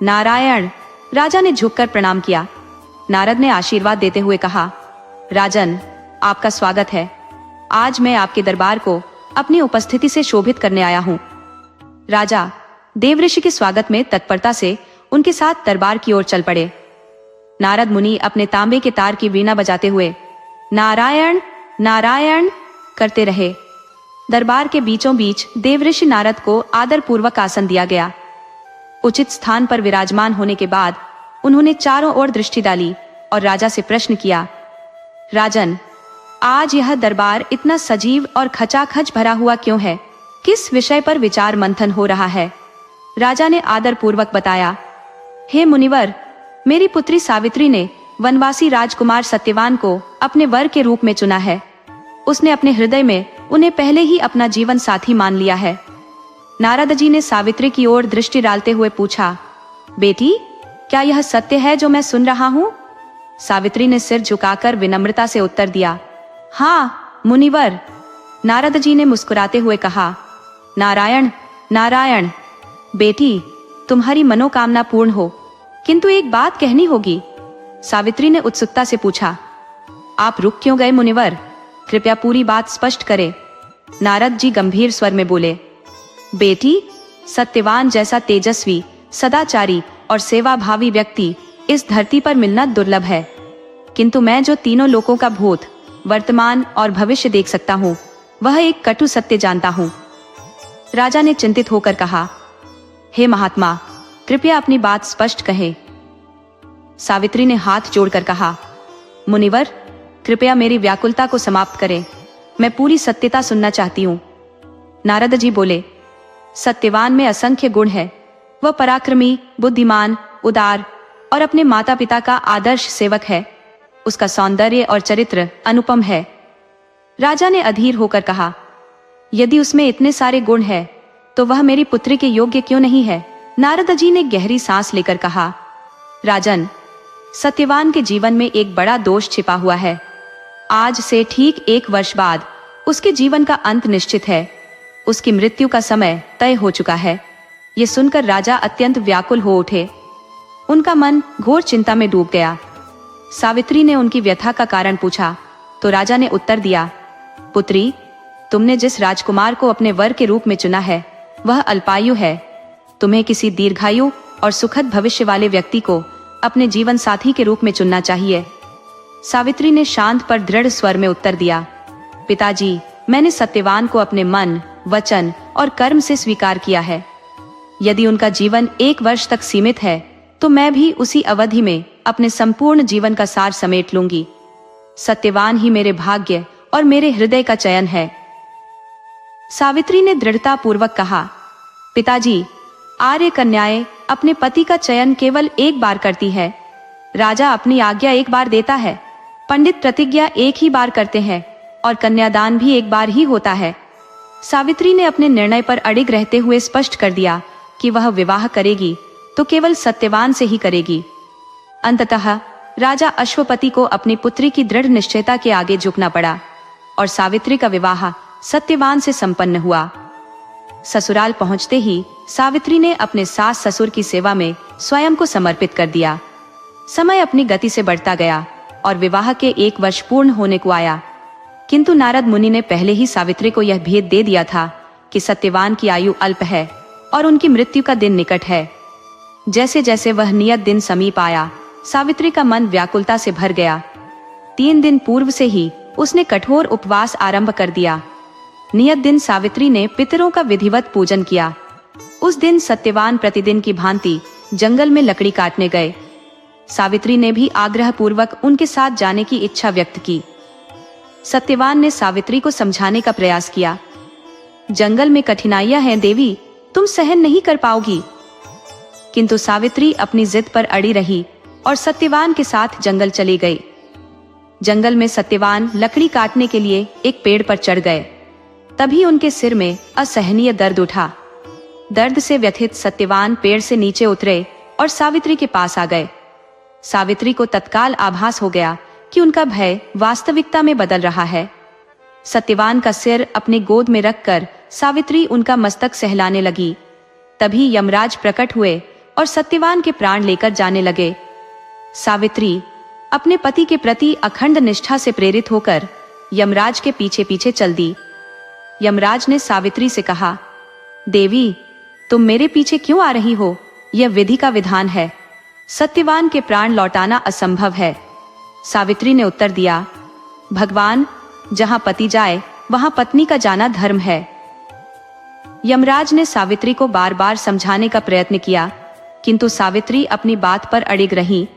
नारायण। राजा ने झुककर प्रणाम किया। नारद ने आशीर्वाद देते हुए कहा, राजन, आपका स्वागत है। आज मैं आपके दरबार को अपनी उपस्थिति से शोभित करने आया हूँ। राजा देवऋषि के स्वागत में तत्परता से उनके साथ दरबार की ओर चल पड़े। नारद मुनि अपने तांबे के तार की वीणा बजाते हुए नारायण नारायण करते रहे। दरबार के बीचों बीच देवऋषि नारद को आदर पूर्वक आसन दिया गया। उचित स्थान पर विराजमान होने के बाद उन्होंने चारों ओर दृष्टि डाली और राजा से प्रश्न किया, राजन, आज यह दरबार इतना सजीव और खचाखच भरा हुआ क्यों है? किस विषय पर विचार मंथन हो रहा है? राजा ने आदर पूर्वक बताया, हे मुनिवर, मेरी पुत्री सावित्री ने वनवासी राजकुमार सत्यवान को अपने वर के रूप में चुना है। उसने अपने हृदय में उन्हें पहले ही अपना जीवन साथी मान लिया है। नारद जी ने सावित्री की ओर दृष्टि डालते हुए पूछा, बेटी, क्या यह सत्य है जो मैं सुन रहा हूँ? सावित्री ने सिर झुकाकर विनम्रता से उत्तर दिया, हाँ मुनिवर। नारद जी ने मुस्कुराते हुए कहा, नारायण नारायण। बेटी, तुम्हारी मनोकामना पूर्ण हो, किंतु एक बात कहनी होगी। सावित्री ने उत्सुकता से पूछा, आप रुक क्यों गए मुनिवर? कृपया पूरी बात स्पष्ट करें। नारद जी गंभीर स्वर में बोले, बेटी, सत्यवान जैसा तेजस्वी, सदाचारी और सेवाभावी व्यक्ति इस धरती पर मिलना दुर्लभ है। किंतु मैं जो तीनों लोकों का भूत, वर्तमान और भविष्य देख सकता हूँ, वह एक कटु सत्य जानता हूँ। राजा ने चिंतित होकर कहा, हे महात्मा, कृपया अपनी बात स्पष्ट कहें। सावित्री ने हाथ जोड़कर कहा, मुनिवर, कृपया मेरी व्याकुलता को समाप्त करें। मैं पूरी सत्यता सुनना चाहती हूँ। नारद जी बोले, सत्यवान में असंख्य गुण है। वह पराक्रमी, बुद्धिमान, उदार और अपने माता पिता का आदर्श सेवक है। उसका सौंदर्य और चरित्र अनुपम है। राजा ने अधीर होकर कहा, यदि उसमें इतने सारे गुण हैं, तो वह मेरी पुत्री के योग्य क्यों नहीं है? नारद जी ने गहरी सांस लेकर कहा, राजन, सत्यवान के जीवन में एक बड़ा दोष छिपा हुआ है। आज से ठीक 1 वर्ष बाद उसके जीवन का अंत निश्चित है। उसकी मृत्यु का समय तय हो चुका है। ये सुनकर राजा अत्यंत व्याकुल हो उठे। उनका मन घोर चिंता में डूब गया। सावित्री ने उनकी व्यथा का कारण पूछा तो राजा ने उत्तर दिया, पुत्री, तुमने जिस राजकुमार को अपने वर के रूप में चुना है वह अल्पायु है। तुम्हें किसी दीर्घायु और सुखद भविष्य वाले व्यक्ति को अपने जीवन साथी के रूप में चुनना चाहिए। सावित्री ने शांत पर दृढ़ स्वर में उत्तर दिया, पिताजी, मैंने सत्यवान को अपने मन, वचन और कर्म से स्वीकार किया है। यदि उनका जीवन 1 वर्ष तक सीमित है तो मैं भी उसी अवधि में अपने संपूर्ण जीवन का सार समेट लूंगी। सत्यवान ही मेरे भाग्य और मेरे हृदय का चयन है। सावित्री ने दृढ़ता पूर्वक कहा, पिताजी, आर्य कन्याएं अपने पति का चयन केवल 1 बार करती है। राजा अपनी आज्ञा 1 बार देता है, पंडित प्रतिज्ञा 1 ही बार करते हैं और कन्यादान भी 1 बार ही होता है। सावित्री ने अपने निर्णय पर अडिग रहते हुए स्पष्ट कर दिया कि वह विवाह करेगी तो केवल सत्यवान से ही करेगी। अंततः राजा अश्वपति को अपनी पुत्री की दृढ़ निश्चयता के आगे झुकना पड़ा और सावित्री का विवाह सत्यवान से संपन्न हुआ। ससुराल पहुंचते ही सावित्री ने अपने सास ससुर की सेवा में स्वयं को समर्पित कर दिया। समय अपनी गति से बढ़ता गया और विवाह के 1 वर्ष पूर्ण होने को आया, किंतु नारद मुनि ने पहले ही सावित्री को यह भेद दे दिया था कि सत्यवान की आयु अल्प है और उनकी मृत्यु का दिन निकट है। जैसे जैसे वह नियत दिन समीप आया, सावित्री का मन व्याकुलता से भर गया। 3 दिन पूर्व से ही उसने कठोर उपवास आरंभ कर दिया। नियत दिन सावित्री ने पितरों का विधिवत पूजन किया। उस दिन सत्यवान प्रतिदिन की भांति जंगल में लकड़ी काटने गए। सावित्री ने भी आग्रह पूर्वक उनके साथ जाने की इच्छा व्यक्त की। सत्यवान ने सावित्री को समझाने का प्रयास किया, जंगल में कठिनाइयां हैं देवी, तुम सहन नहीं कर पाओगी। किंतु सावित्री अपनी जिद पर अड़ी रही और सत्यवान के साथ जंगल चली गई। जंगल में सत्यवान लकड़ी काटने के लिए एक पेड़ पर चढ़ गए। तभी उनके सिर में असहनीय दर्द उठा। दर्द से व्यथित सत्यवान पेड़ से नीचे उतरे और सावित्री के पास आ गए। सावित्री को तत्काल आभास हो गया कि उनका भय वास्तविकता में बदल रहा है। सत्यवान का सिर अपनी गोद में रखकर सावित्री उनका मस्तक सहलाने लगी। तभी यमराज प्रकट हुए और सत्यवान के प्राण लेकर जाने लगे। सावित्री अपने पति के प्रति अखंड निष्ठा से प्रेरित होकर यमराज के पीछे पीछे चल दी। यमराज ने सावित्री से कहा, देवी, तुम मेरे पीछे क्यों आ रही हो? यह विधि का विधान है। सत्यवान के प्राण लौटाना असंभव है। सावित्री ने उत्तर दिया, भगवान, जहां पति जाए वहां पत्नी का जाना धर्म है। यमराज ने सावित्री को बार बार समझाने का प्रयत्न किया, किंतु सावित्री अपनी बात पर अड़िग रही।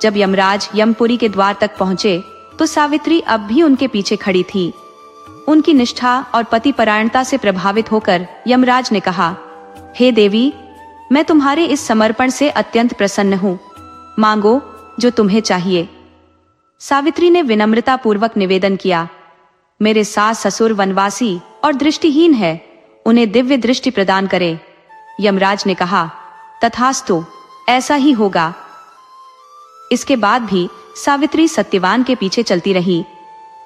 जब यमराज यमपुरी के द्वार तक पहुंचे तो सावित्री अब भी उनके पीछे खड़ी थी। उनकी निष्ठा और पतिपरायणता से प्रभावित होकर यमराज ने कहा, हे देवी, मैं तुम्हारे इस समर्पण से अत्यंत प्रसन्न हूँ। मांगो जो तुम्हें चाहिए। सावित्री ने विनम्रता पूर्वक निवेदन किया, मेरे सास ससुर वनवासी और दृष्टिहीन है, उन्हें दिव्य दृष्टि प्रदान करें। यमराज ने कहा, तथास्तु, ऐसा ही होगा। इसके बाद भी सावित्री सत्यवान के पीछे चलती रही।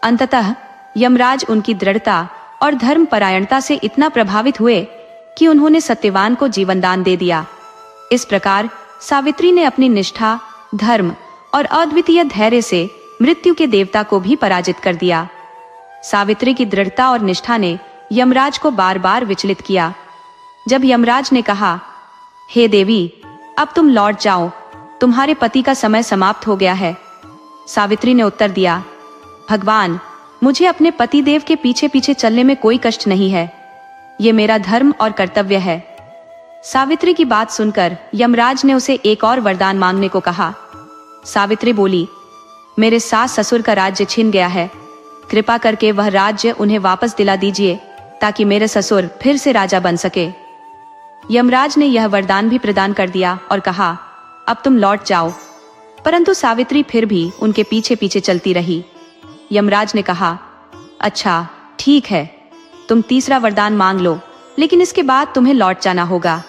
अंततः यमराज उनकी दृढ़ता और धर्म परायणता से इतना प्रभावित हुए कि उन्होंने सत्यवान को जीवन दान दे दिया। इस प्रकार सावित्री ने अपनी निष्ठा, धर्म और अद्वितीय धैर्य से मृत्यु के देवता को भी पराजित कर दिया। सावित्री की दृढ़ता और निष्ठा ने यमराज को बार बार विचलित किया। जब यमराज ने कहा, हे देवी, अब तुम लौट जाओ, तुम्हारे पति का समय समाप्त हो गया है। सावित्री ने उत्तर दिया, भगवान, मुझे अपने पति देव के पीछे पीछे चलने में कोई कष्ट नहीं है। ये मेरा धर्म और कर्तव्य है। सावित्री की बात सुनकर यमराज ने उसे एक और वरदान मांगने को कहा। सावित्री बोली, मेरे सास ससुर का राज्य छिन गया है, कृपा करके वह राज्य उन्हें वापस दिला दीजिए ताकि मेरे ससुर फिर से राजा बन सके। यमराज ने यह वरदान भी प्रदान कर दिया और कहा, अब तुम लौट जाओ। परंतु सावित्री फिर भी उनके पीछे पीछे चलती रही। यमराज ने कहा, अच्छा ठीक है, तुम तीसरा वरदान मांग लो, लेकिन इसके बाद तुम्हें लौट जाना होगा।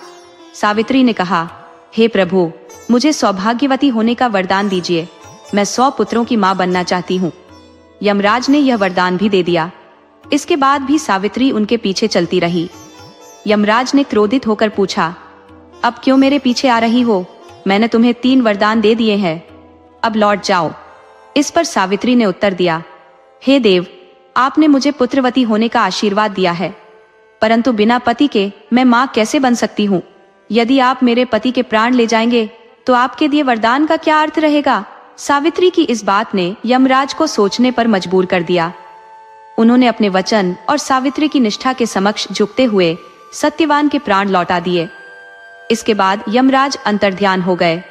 सावित्री ने कहा, हे प्रभु, मुझे सौभाग्यवती होने का वरदान दीजिए, मैं 100 पुत्रों की मां बनना चाहती हूँ। यमराज ने यह वरदान भी दे दिया। इसके बाद भी सावित्री उनके पीछे चलती रही। यमराज ने क्रोधित होकर पूछा, अब क्यों मेरे पीछे आ रही हो? मैंने तुम्हें 3 वरदान दे दिए हैं, अब लौट जाओ। इस पर सावित्री ने उत्तर दिया, हे देव, आपने मुझे पुत्रवती होने का आशीर्वाद दिया है, परंतु बिना पति के मैं मां कैसे बन सकती हूँ? यदि आप मेरे पति के प्राण ले जाएंगे तो आपके दिए वरदान का क्या अर्थ रहेगा? सावित्री की इस बात ने यमराज को सोचने पर मजबूर कर दिया। उन्होंने अपने वचन और सावित्री की निष्ठा के समक्ष झुकते हुए सत्यवान के प्राण लौटा दिए। इसके बाद यमराज अंतर्ध्यान हो गए।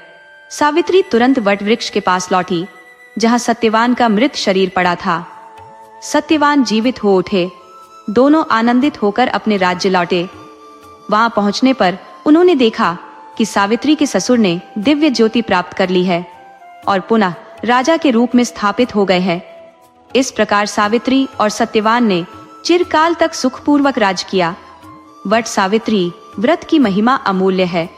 सावित्री तुरंत वट वृक्ष के पास लौटी, जहां सत्यवान का मृत शरीर पड़ा था। सत्यवान जीवित हो उठे। दोनों आनंदित होकर अपने राज्य लौटे। वहां पहुंचने पर उन्होंने देखा कि सावित्री के ससुर ने दिव्य ज्योति प्राप्त कर ली है और पुनः राजा के रूप में स्थापित हो गए हैं। इस प्रकार सावित्री और सत्यवान ने चिरकाल तक सुखपूर्वक राज किया। वट सावित्री व्रत की महिमा अमूल्य है।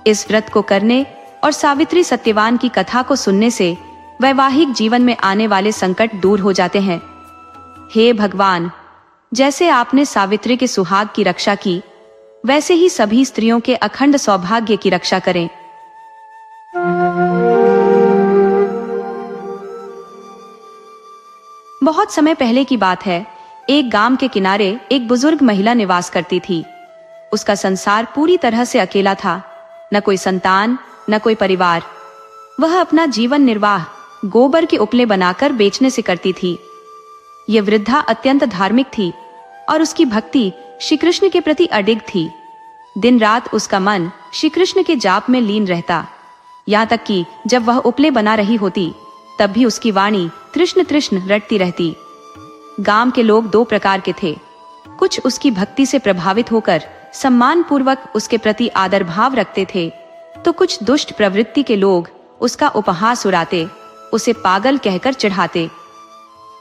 इस व्रत को करने और सावित्री सत्यवान की कथा को सुनने से वैवाहिक जीवन में आने वाले संकट दूर हो जाते हैं। हे भगवान, जैसे आपने सावित्री के सुहाग की रक्षा की, वैसे ही सभी स्त्रियों के अखंड सौभाग्य की रक्षा करें। बहुत समय पहले की बात है। एक गांव के किनारे एक बुजुर्ग महिला निवास करती थी। उसका संसार पूरी तरह से अकेला था, न कोई संतान, न कोई परिवार। वह अपना जीवन निर्वाह गोबर के उपले बनाकर बेचने से करती थी। यह वृद्धा अत्यंत धार्मिक थी और उसकी भक्ति श्री कृष्ण के प्रति अडिग थी। दिन रात उसका मन श्री कृष्ण के जाप में लीन रहता। यहाँ तक कि जब वह उपले बना रही होती, तब भी उसकी वाणी कृष्ण कृष्ण रटती रहती। गांव के लोग 2 प्रकार के थे। कुछ उसकी भक्ति से प्रभावित होकर सम्मान पूर्वक उसके प्रति आदर भाव रखते थे, तो कुछ दुष्ट प्रवृत्ति के लोग उसका उपहास उड़ाते, उसे पागल कहकर चिढ़ाते।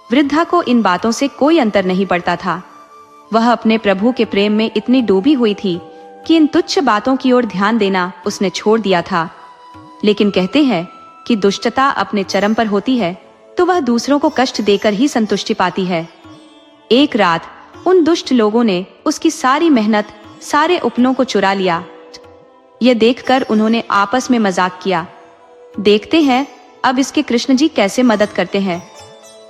वृद्धा को इन बातों से कोई अंतर नहीं पड़ता था। वह अपने प्रभु के प्रेम में इतनी डूबी हुई थी कि इन तुच्छ बातों की ओर ध्यान देना उसने छोड़ दिया था। लेकिन कहते हैं कि दुष्टता अपने चरम पर होती है तो वह दूसरों को कष्ट देकर ही संतुष्टि पाती है। एक रात उन दुष्ट लोगों ने उसकी सारी मेहनत, सारे उपलों को चुरा लिया। यह देखकर उन्होंने आपस में मजाक किया, देखते हैं अब इसके कृष्ण जी कैसे मदद करते हैं।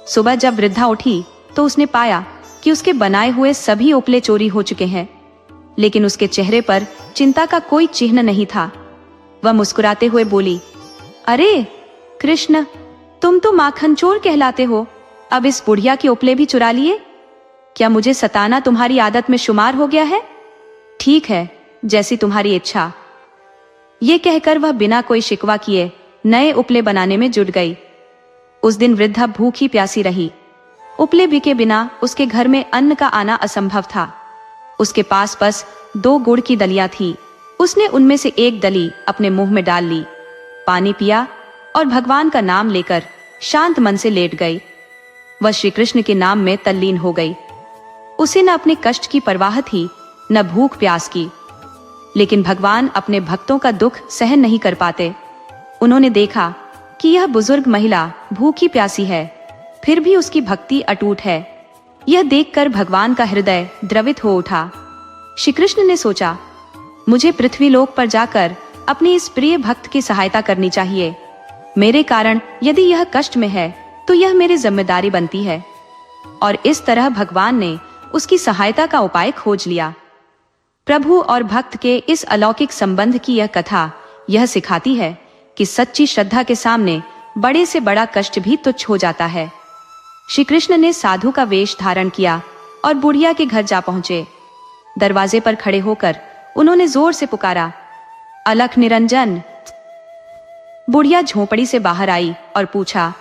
सुबह जब वृद्धा उठी तो उसने पाया कि उसके बनाए हुए सभी उपले चोरी हो चुके हैं, लेकिन उसके चेहरे पर चिंता का कोई चिन्ह नहीं था। वह मुस्कुराते हुए बोली, अरे कृष्ण, तुम तो माखन चोर कहलाते हो, अब इस बुढ़िया के उपले भी चुरा लिए? क्या मुझे सताना तुम्हारी आदत में शुमार हो गया है? ठीक है, जैसी तुम्हारी इच्छा। ये कहकर वह बिना कोई शिकवा किए नए उपले बनाने में जुट गई। उस दिन वृद्धा भूखी प्यासी रही। उपले बिके बिना उसके घर में अन्न का आना असंभव था। उसके पास बस 2 गुड़ की दलियां थी। उसने उनमें से एक दली अपने मुंह में डाल ली, पानी पिया और भगवान का नाम लेकर शांत मन से लेट गई। वह श्री कृष्ण के नाम में तल्लीन हो गई। उसे न अपने कष्ट की परवाह थी, न भूख प्यास की। लेकिन भगवान अपने भक्तों का दुख सहन नहीं कर पाते। उन्होंने देखा कि यह बुजुर्ग महिला भूखी प्यासी है, फिर भी उसकी भक्ति अटूट है। यह देखकर भगवान का हृदय द्रवित हो उठा। श्री कृष्ण ने सोचा, मुझे पृथ्वी लोक पर जाकर अपनी इस प्रिय भक्त की सहायता करनी चाहिए। मेरे कारण यदि यह कष्ट में है तो यह मेरी जिम्मेदारी बनती है। और इस तरह भगवान ने उसकी सहायता का उपाय खोज लिया। प्रभु और भक्त के इस अलौकिक संबंध की यह कथा यह सिखाती है कि सच्ची श्रद्धा के सामने बड़े से बड़ा कष्ट भी तुच्छ हो जाता है। श्री कृष्ण ने साधु का वेश धारण किया और बुढ़िया के घर जा पहुंचे। दरवाजे पर खड़े होकर उन्होंने जोर से पुकारा, अलख निरंजन। बुढ़िया झोपड़ी से बाहर आई और पूछा,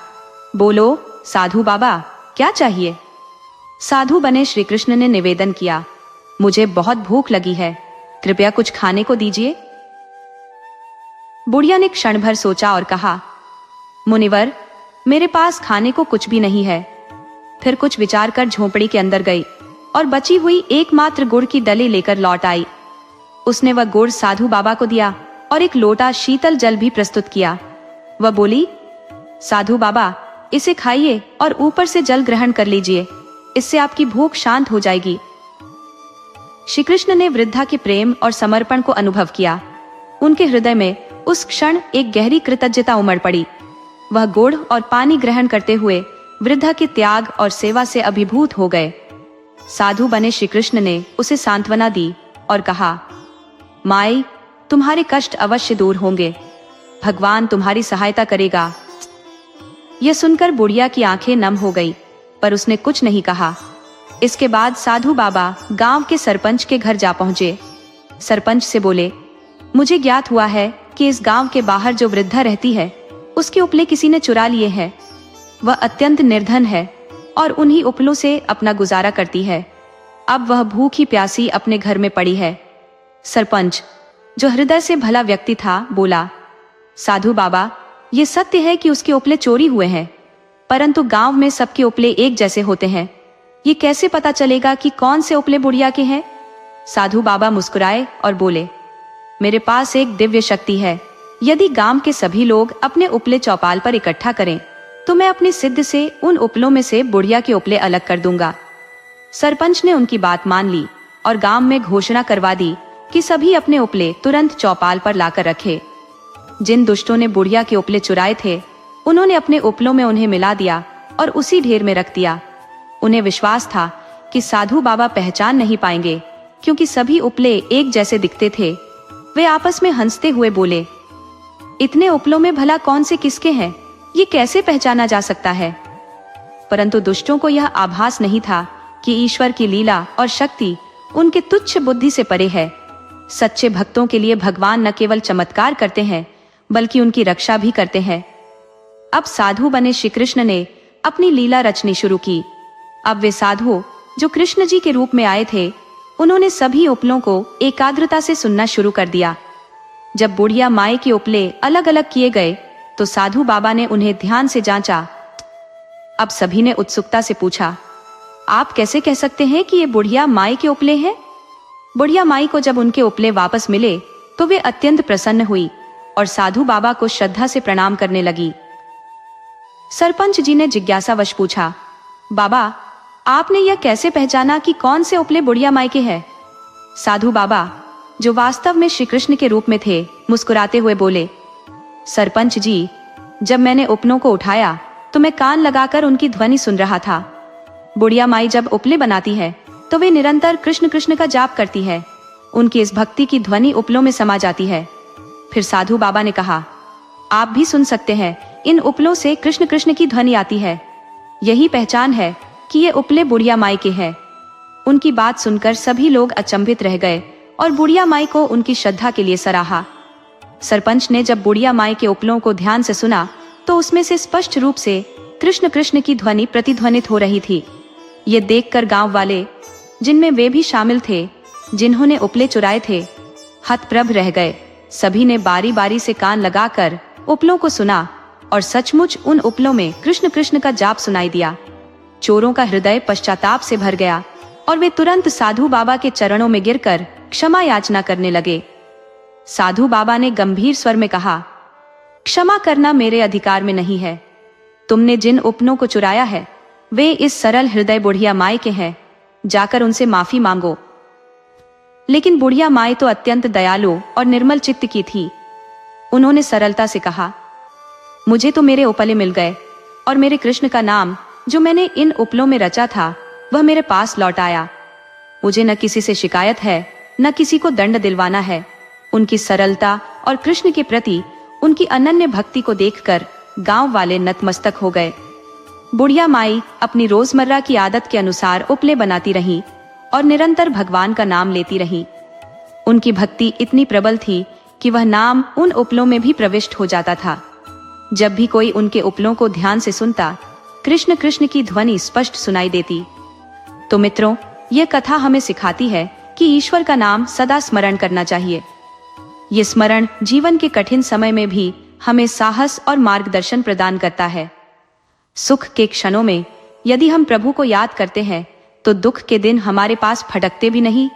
बोलो साधु बाबा, क्या चाहिए? साधु बने श्री कृष्ण ने निवेदन किया, मुझे बहुत भूख लगी है, कृपया कुछ खाने को दीजिए। बुढ़िया ने क्षण भर सोचा और कहा, मुनिवर, मेरे पास खाने को कुछ भी नहीं है। फिर कुछ विचार कर झोपड़ी के अंदर गई और बची हुई एकमात्र गुड़ की डली लेकर लौट आई। उसने वह गुड़ साधु बाबा को दिया और एक लोटा शीतल जल भी प्रस्तुत किया। वह बोली, साधु बाबा, इसे खाइए और ऊपर से जल ग्रहण कर लीजिए, इससे आपकी भूख शांत हो जाएगी। श्री कृष्ण ने वृद्धा के प्रेम और समर्पण को अनुभव किया। उनके हृदय में उस क्षण एक गहरी कृतज्ञता उमड़ पड़ी। वह गुड़ और पानी ग्रहण करते हुए वृद्धा के त्याग और सेवा से अभिभूत हो गए। साधु बने श्री कृष्ण ने उसे सांत्वना दी और कहा, माई, तुम्हारे कष्ट अवश्य दूर होंगे, भगवान तुम्हारी सहायता करेगा। यह सुनकर बुढ़िया की आंखें नम हो गई, पर उसने कुछ नहीं कहा। इसके बाद साधु बाबा गांव के सरपंच के घर जा पहुंचे। सरपंच से बोले, मुझे ज्ञात हुआ है कि इस गांव के बाहर जो वृद्धा रहती है, उसके उपले किसी ने चुरा लिए हैं। वह अत्यंत निर्धन है और उन्हीं उपलों से अपना गुजारा करती है। अब वह भूखी प्यासी अपने घर में पड़ी है। सरपंच, जो हृदय से भला व्यक्ति था, बोला, साधु बाबा, ये सत्य है कि उसके उपले चोरी हुए हैं, परंतु गांव में सबके उपले एक जैसे होते हैं। ये कैसे पता चलेगा कि कौन से उपले बुढ़िया के हैं? साधु बाबा मुस्कुराए और बोले, मेरे पास एक दिव्य शक्ति है। यदि गांव के सभी लोग अपने उपले चौपाल पर इकट्ठा करें तो मैं अपनी सिद्ध से उन उपलों में से बुढ़िया के उपले अलग कर दूंगा। सरपंच ने उनकी बात मान ली और गांव में घोषणा करवा दी कि सभी अपने उपले तुरंत चौपाल पर लाकर रखे। जिन दुष्टों ने बुढ़िया के उपले चुराए थे, उन्होंने अपने उपलों में उन्हें मिला दिया और उसी ढेर में रख दिया। उन्हें विश्वास था कि साधु बाबा पहचान नहीं पाएंगे, क्योंकि सभी उपले एक जैसे दिखते थे। वे आपस में हंसते हुए बोले, इतने उपलों में भला कौन से किसके हैं, ये कैसे पहचाना जा सकता है? परंतु दुष्टों को यह आभास नहीं था कि ईश्वर की लीला और शक्ति उनके तुच्छ बुद्धि से परे है। सच्चे भक्तों के लिए भगवान न केवल चमत्कार करते हैं, बल्कि उनकी रक्षा भी करते हैं। अब साधु बने श्री कृष्ण ने अपनी लीला रचनी शुरू की। अब वे साधु जो कृष्ण जी के रूप में आए थे, उन्होंने सभी उपलों को एकाग्रता से सुनना शुरू कर दिया। जब बुढ़िया माई के उपले अलग अलग किए गए तो साधु बाबा ने उन्हें ध्यान से जांचा। अब सभी ने उत्सुकता से पूछा, आप कैसे कह सकते हैं कि ये बुढ़िया माई के उपले हैं? बुढ़िया माई को जब उनके उपले वापस मिले तो वे अत्यंत प्रसन्न हुई और साधु बाबा को श्रद्धा से प्रणाम करने लगी। सरपंच जी ने जिज्ञासावश पूछा, बाबा, आपने यह कैसे पहचाना कि कौन से उपले बुढ़िया माई के हैं? साधु बाबा, जो वास्तव में श्री कृष्ण के रूप में थे, मुस्कुराते हुए बोले, सरपंच जी, जब मैंने उपलों को उठाया तो मैं कान लगाकर उनकी ध्वनि सुन रहा था। बुढ़िया माई जब उपले बनाती है तो वे निरंतर कृष्ण कृष्ण का जाप करती है। उनकी इस भक्ति की ध्वनि उपलों में समा जाती है। फिर साधु बाबा ने कहा, आप भी सुन सकते हैं, इन उपलों से कृष्ण कृष्ण की ध्वनि आती है। यही पहचान है कि ये उपले बुढ़िया माई के हैं। उनकी बात सुनकर सभी लोग अचंभित रह गए और बुढ़िया माई को उनकी श्रद्धा के लिए सराहा। सरपंच ने जब बुढ़िया माई के उपलों को ध्यान से सुना तो उसमें से स्पष्ट रूप से कृष्ण कृष्ण की ध्वनि प्रतिध्वनित हो रही थी। ये देखकर गांव वाले, जिनमें वे भी शामिल थे जिन्होंने उपले चुराए थे, हतप्रभ रह गए। सभी ने बारी बारी से कान लगाकर उपलों को सुना और सचमुच उन उपलों में कृष्ण कृष्ण का जाप सुनाई दिया। चोरों का हृदय पश्चाताप से भर गया और वे तुरंत साधु बाबा के चरणों में गिरकर क्षमा याचना करने लगे। साधु बाबा ने गंभीर स्वर में कहा, क्षमा करना मेरे अधिकार में नहीं है। तुमने जिन उपलों को चुराया है वे इस सरल हृदय बुढ़िया माई के हैं, जाकर उनसे माफी मांगो। लेकिन बुढ़िया माई तो अत्यंत दयालु और निर्मल चित्त की थी। उन्होंने सरलता से कहा, मुझे तो मेरे उपले मिल गए और मेरे कृष्ण का नाम जो मैंने इन उपलों में रचा था वह मेरे पास लौट आया। मुझे न किसी से शिकायत है, न किसी को दंड दिलवाना है। उनकी सरलता और कृष्ण के प्रति उनकी अनन्य भक्ति को देखकर गांव वाले नतमस्तक हो गए। बुढ़िया माई अपनी रोजमर्रा की आदत के अनुसार उपले बनाती रहीं और निरंतर भगवान का नाम लेती रहीं। उनकी भक्ति इतनी प्रबल थी कि वह नाम उन उपलों में भी प्रविष्ट हो जाता था। जब भी कोई उनके उपलों को ध्यान से सुनता, कृष्ण कृष्ण की ध्वनि स्पष्ट सुनाई देती। तो मित्रों, यह कथा हमें सिखाती है कि ईश्वर का नाम सदा स्मरण करना चाहिए। ये स्मरण जीवन के कठिन समय में भी हमें साहस और मार्गदर्शन प्रदान करता है। सुख के क्षणों में यदि हम प्रभु को याद करते हैं तो दुख के दिन हमारे पास फटकते भी नहीं।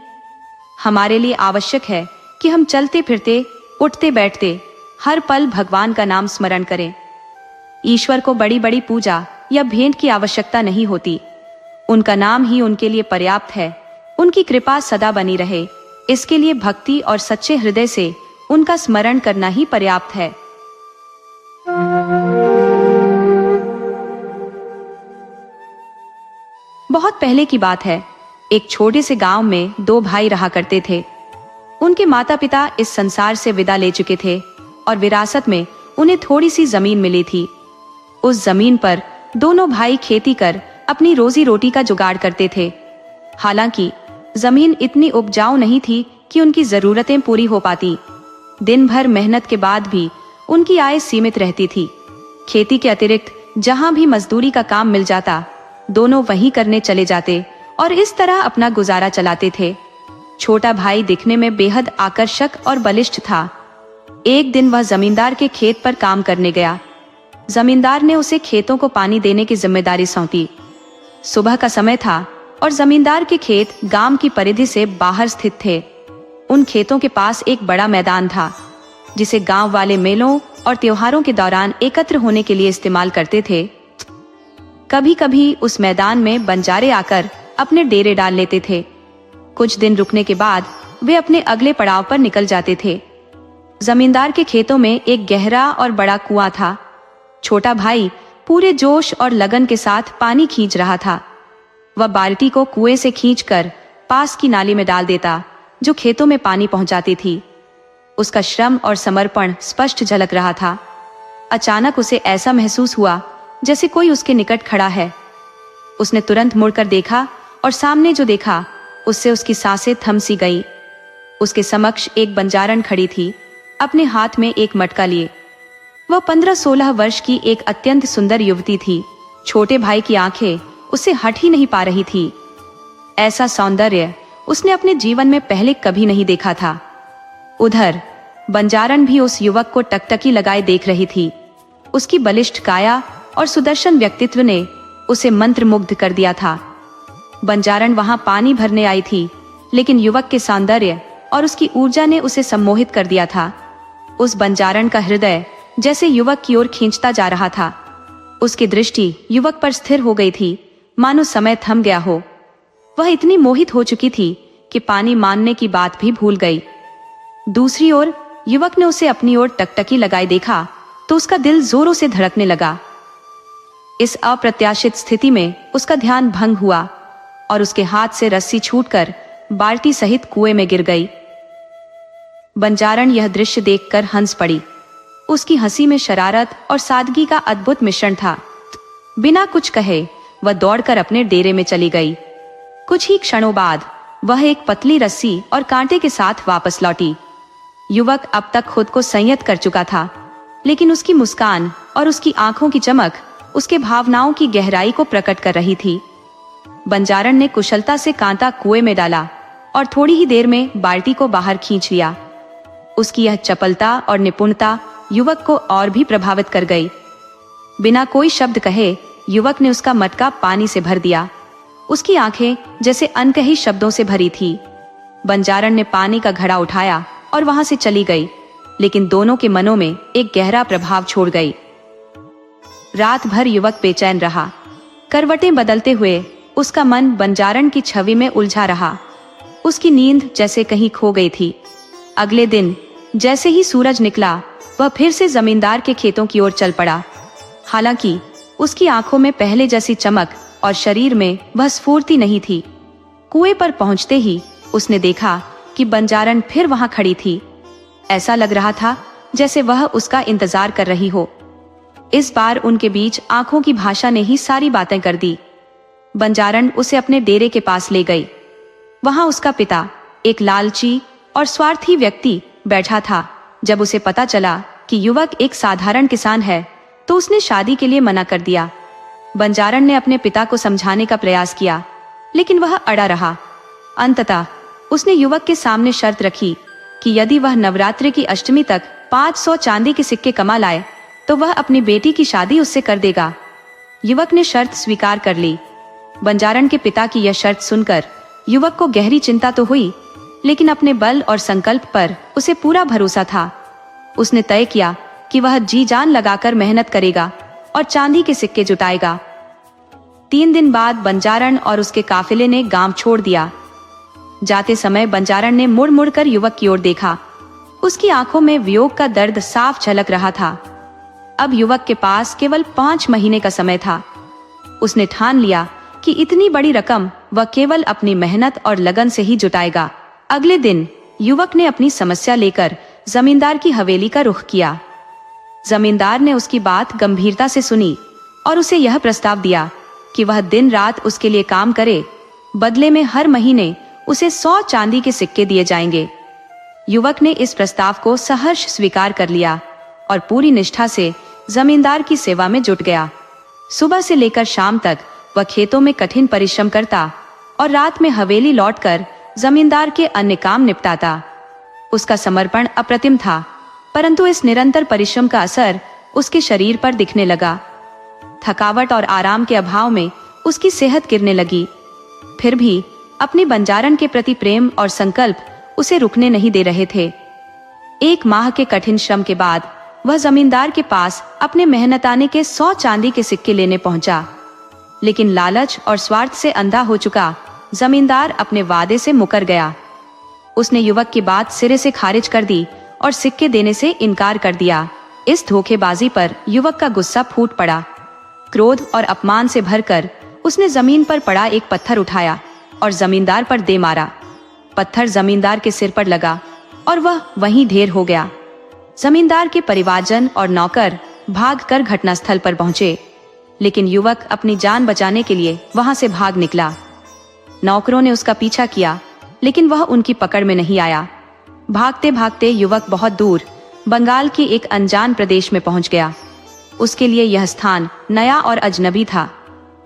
हमारे लिए आवश्यक है कि हम चलते फिरते, उठते बैठते हर पल भगवान का नाम स्मरण करें। ईश्वर को बड़ी बड़ी पूजा या भेंट की आवश्यकता नहीं होती, उनका नाम ही उनके लिए पर्याप्त है। उनकी कृपा सदा बनी रहे, इसके लिए भक्ति और सच्चे हृदय से उनका स्मरण करना ही पर्याप्त है। बहुत पहले की बात है। एक छोटे से गांव में दो भाई रहा करते थे। उनके माता पिता इस संसार से विदा ले चुके थे और विरासत में उन्हें थोड़ी सी जमीन मिली थी। उस जमीन पर दोनों भाई खेती कर अपनी रोजी रोटी का जुगाड़ करते थे। हालांकि जमीन इतनी उपजाऊ नहीं थी कि उनकी जरूरतें पूरी हो पाती। दिन भर मेहनत के बाद भी उनकी आय सीमित रहती थी। खेती के अतिरिक्त जहां भी मजदूरी का काम मिल जाता, दोनों वहीं करने चले जाते और इस तरह अपना गुजारा चलाते थे। छोटा भाई दिखने में बेहद आकर्षक और बलिष्ठ था। एक दिन वह जमींदार के खेत पर काम करने गया। जमींदार ने उसे खेतों को पानी देने की जिम्मेदारी सौंपी। सुबह का समय था और जमींदार के खेत गांव की परिधि से बाहर स्थित थे। उन खेतों के पास एक बड़ा मैदान था, जिसे गांव वाले मेलों और त्योहारों के दौरान एकत्र होने के लिए इस्तेमाल करते थे। कभी कभी उस मैदान में बंजारे आकर अपने डेरे डाल लेते थे। कुछ दिन रुकने के बाद वे अपने अगले पड़ाव पर निकल जाते थे। जमींदार के खेतों में एक गहरा और बड़ा कुआं था। छोटा भाई पूरे जोश और लगन के साथ पानी खींच रहा था। वह बाल्टी को कुएं से खींचकर पास की नाली में डाल देता, जो खेतों में पानी पहुंचाती थी। उसका श्रम और समर्पण स्पष्ट झलक रहा था। अचानक उसे ऐसा महसूस हुआ जैसे कोई उसके निकट खड़ा है। उसने तुरंत मुड़कर देखा और सामने जो देखा उससे उसकी सांसें थम सी गईं। उसके समक्ष एक बंजारन खड़ी थी, अपने हाथ में एक मटका लिए। वह 15-16 वर्ष की एक अत्यंत सुंदर युवती थी। छोटे भाई की आंखें उसे हट ही नहीं पा रही थी। ऐसा सौंदर्य उसने अपने जीवन में पहले कभी नहीं देखा था। उधर बंजारन भी उस युवक को टकटकी लगाए देख रही थी। उसकी बलिष्ठ काया और सुदर्शन व्यक्तित्व ने उसे मंत्रमुग्ध कर दिया था। बंजारन वहां पानी भरने आई थी, लेकिन युवक के सौंदर्य और उसकी ऊर्जा ने उसे सम्मोहित कर दिया था। उस बंजारन का हृदय जैसे युवक की ओर खींचता जा रहा था। उसकी दृष्टि युवक पर स्थिर हो गई थी, मानो समय थम गया हो। वह इतनी मोहित हो चुकी थी कि पानी मांगने की बात भी भूल गई। दूसरी ओर युवक ने उसे अपनी ओर टकटकी लगाए देखा तो उसका दिल जोरों से धड़कने लगा। इस अप्रत्याशित स्थिति में उसका ध्यान भंग हुआ और उसके हाथ से रस्सी छूटकर बाल्टी सहित कुएं में गिर गई। बंजारन यह दृश्य देखकर हंस पड़ी। उसकी हंसी में शरारत और सादगी का अद्भुत मिश्रण था। बिना कुछ कहे वह दौड़कर अपने डेरे में चली गई। कुछ ही क्षणों बाद वह एक पतली रस्सी और कांटे के साथ वापस लौटी। युवक अब तक खुद को संयत कर चुका था, लेकिन उसकी मुस्कान और उसकी आंखों की चमक उसके भावनाओं की गहराई को प्रकट कर रही थी। बंजारन ने कुशलता से कांटा कुएं में डाला और थोड़ी ही देर में बाल्टी को बाहर खींच लिया। उसकी यह चपलता और निपुणता युवक को और भी प्रभावित कर गई। बिना कोई शब्द कहे युवक ने उसका मटका पानी से भर दिया। उसकी आंखें जैसे अनकही शब्दों से भरी थी। बंजारन ने पानी का घड़ा उठाया और वहां से चली गई, लेकिन दोनों के मनों में एक गहरा प्रभाव छोड़ गई। रात भर युवक बेचैन रहा। करवटें बदलते हुए उसका मन बंजारन की छवि में उलझा रहा। उसकी नींद जैसे कहीं खो गई थी। अगले दिन जैसे ही सूरज निकला, वह फिर से जमींदार के खेतों की ओर चल पड़ा। हालांकि उसकी आंखों में पहले जैसी चमक और शरीर में वह स्फूर्ति नहीं थी। कुएं पर पहुंचते ही उसने देखा कि बंजारन फिर वहां खड़ी थी। ऐसा लग रहा था जैसे वह उसका इंतजार कर रही हो। इस बार उनके बीच आंखों की भाषा ने ही सारी बातें कर दी। बंजारन उसे अपने डेरे के पास ले गई। वहां उसका पिता, एक लालची और स्वार्थी व्यक्ति, बैठा था। जब उसे पता चला कि युवक एक साधारण किसान है, तो उसने शादी के लिए मना कर दिया। बंजारन ने अपने पिता को समझाने का प्रयास किया, लेकिन वह अड़ा रहा। अंततः उसने युवक के सामने शर्त रखी कि यदि वह नवरात्रि की अष्टमी तक 500 चांदी के सिक्के कमा लाए तो वह अपनी बेटी की शादी उससे कर देगा। युवक ने शर्त स्वीकार कर ली। बंजारन के पिता की यह शर्त सुनकर युवक को गहरी चिंता तो हुई, लेकिन अपने बल और संकल्प पर उसे पूरा भरोसा था। उसने तय किया कि वह जी जान लगाकर मेहनत करेगा और चांदी के सिक्के जुटाएगा। 3 दिन बाद बंजारण और उसके काफिले ने गांव छोड़ दिया। जाते समय बंजारण ने मुड़ मुड़ कर युवक की ओर देखा। उसकी आंखों में वियोग का दर्द साफ झलक रहा था। अब युवक के पास केवल 5 महीने का समय था। उसने ठान लिया कि इतनी बड़ी रकम वह केवल अपनी मेहनत और लगन से ही जुटाएगा। अगले दिन युवक ने अपनी समस्या लेकर जमींदार की हवेली का रुख किया। जमींदार ने उसकी बात गंभीरता से सुनी और उसे यह प्रस्ताव दिया कि वह दिन रात उसके लिए काम करे, बदले में हर महीने उसे 100 चांदी के सिक्के दिए जाएंगे। युवक ने इस प्रस्ताव को सहर्ष स्वीकार कर लिया और पूरी निष्ठा से जमींदार की सेवा में जुट गया। सुबह से लेकर शाम तक वह खेतों में कठिन परिश्रम करता और रात में हवेली लौटकर जमींदार के अन्य काम निपटाता। उसका समर्पण अप्रतिम था, परंतु इस निरंतर परिश्रम का असर उसके शरीर पर दिखने लगा। थकावट और आराम के अभाव में उसकी सेहत गिरने लगी। फिर भी अपनी बंजारण के प्रति प्रेम और संकल्प उसे रुकने नहीं दे रहे थे। 1 माह के कठिन श्रम के बाद वह जमींदार के पास अपने मेहनताने के 100 चांदी के सिक्के लेने पहुंचा, लेकिन लालच और स्वार्थ से अंधा हो चुका जमींदार अपने वादे से मुकर गया। उसने युवक की बात सिरे से खारिज कर दी और सिक्के देने से इनकार कर दिया। इस धोखेबाजी पर युवक का गुस्सा फूट पड़ा। क्रोध और अपमान से भरकर उसने जमीन पर पड़ा एक पत्थर उठाया और जमींदार पर दे मारा। पत्थर जमींदार के सिर पर लगा और वह वहीं ढेर हो गया। जमींदार के परिवारजन और नौकर भागकर घटनास्थल पर पहुंचे, लेकिन युवक अपनी जान बचाने के लिए वहां से भाग निकला। नौकरों ने उसका पीछा किया, लेकिन वह उनकी पकड़ में नहीं आया। भागते भागते युवक बहुत दूर बंगाल के एक अनजान प्रदेश में पहुंच गया। उसके लिए यह स्थान नया और अजनबी था।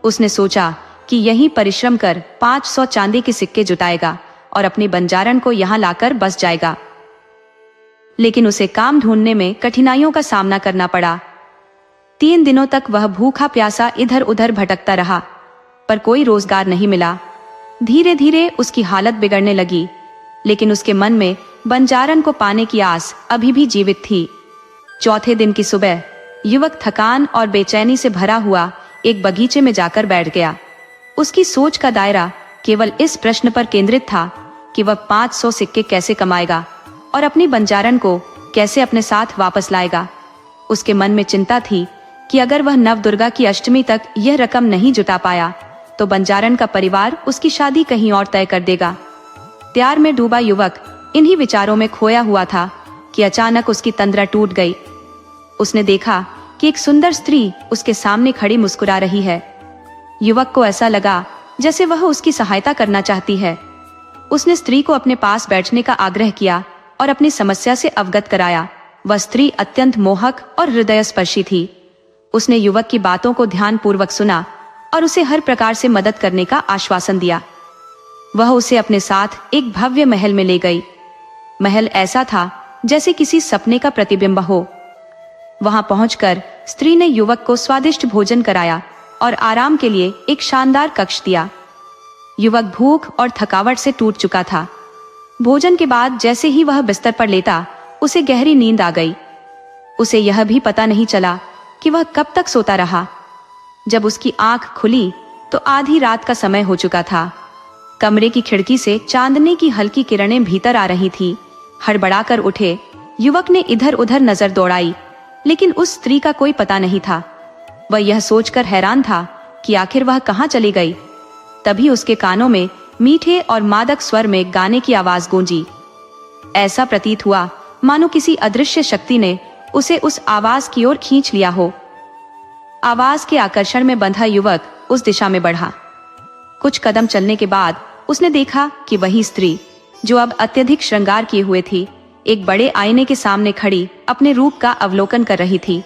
उसने सोचा कि यहीं परिश्रम कर 500 चांदी के सिक्के जुटाएगा और अपनी बंजारण को यहाँ लाकर बस जाएगा। लेकिन उसे काम ढूंढने में कठिनाइयों का सामना करना पड़ा। 3 दिनों तक वह भूखा प्यासा इधर उधर भटकता रहा, पर कोई रोजगार नहीं मिला। धीरे धीरे उसकी हालत बिगड़ने लगी, लेकिन उसके मन में बंजारण को पाने की आस अभी भी जीवित थी। चौथे दिन की सुबह युवक थकान और बेचैनी से भरा हुआ एक बगीचे में जाकर बैठ गया। उसकी सोच का दायरा केवल इस प्रश्न पर केंद्रित था कि वह 500 सिक्के कैसे कमाएगा और अपनी बंजारण को कैसे अपने साथ वापस लाएगा। उसके मन में चिंता थी कि अगर वह नवदुर्गा की अष्टमी तक यह रकम नहीं जुटा पाया तो बंजारण का परिवार उसकी शादी कहीं और तय कर देगा। प्यार में डूबा युवक इन्हीं विचारों में खोया हुआ था कि अचानक उसकी तंद्रा टूट गई। उसने देखा कि एक सुंदर स्त्री उसके सामने खड़ी मुस्कुरा रही है। युवक को ऐसा लगा जैसे वह उसकी सहायता करना चाहती है। उसने स्त्री को अपने पास बैठने का आग्रह किया और अपनी समस्या से अवगत कराया। वह स्त्री अत्यंत मोहक और हृदयस्पर्शी थी। उसने युवक की बातों को ध्यानपूर्वक सुना और उसे हर प्रकार से मदद करने का आश्वासन दिया। वह उसे अपने साथ एक भव्य महल में ले गई। महल ऐसा था जैसे किसी सपने का प्रतिबिंब हो। वहां पहुंचकर स्त्री ने युवक को स्वादिष्ट भोजन कराया और आराम के लिए एक शानदार कक्ष दिया। युवक भूख और थकावट से टूट चुका था। भोजन के बाद जैसे ही वह बिस्तर पर लेटा, उसे गहरी नींद आ गई। उसे यह भी पता नहीं चला कि वह कब तक सोता रहा। जब उसकी आंख खुली तो आधी रात का समय हो चुका था। कमरे की खिड़की से चांदनी की हल्की किरणें भीतर आ रही थी। हड़बड़ाकर उठे युवक ने इधर उधर नजर दौड़ाई, लेकिन उस स्त्री का कोई पता नहीं था। वह यह सोचकर हैरान था कि आखिर वह कहाँ चली गई। तभी उसके कानों में मीठे और मादक स्वर में गाने की आवाज गूंजी। ऐसा प्रतीत हुआ मानो किसी अदृश्य शक्ति ने उसे उस आवाज की ओर खींच लिया हो। आवाज के आकर्षण में बंधा युवक उस दिशा में बढ़ा। कुछ कदम चलने के बाद उसने देखा कि वही स्त्री, जो अब अत्यधिक श्रृंगार किए हुए थी, एक बड़े आईने के सामने खड़ी अपने रूप का अवलोकन कर रही थी।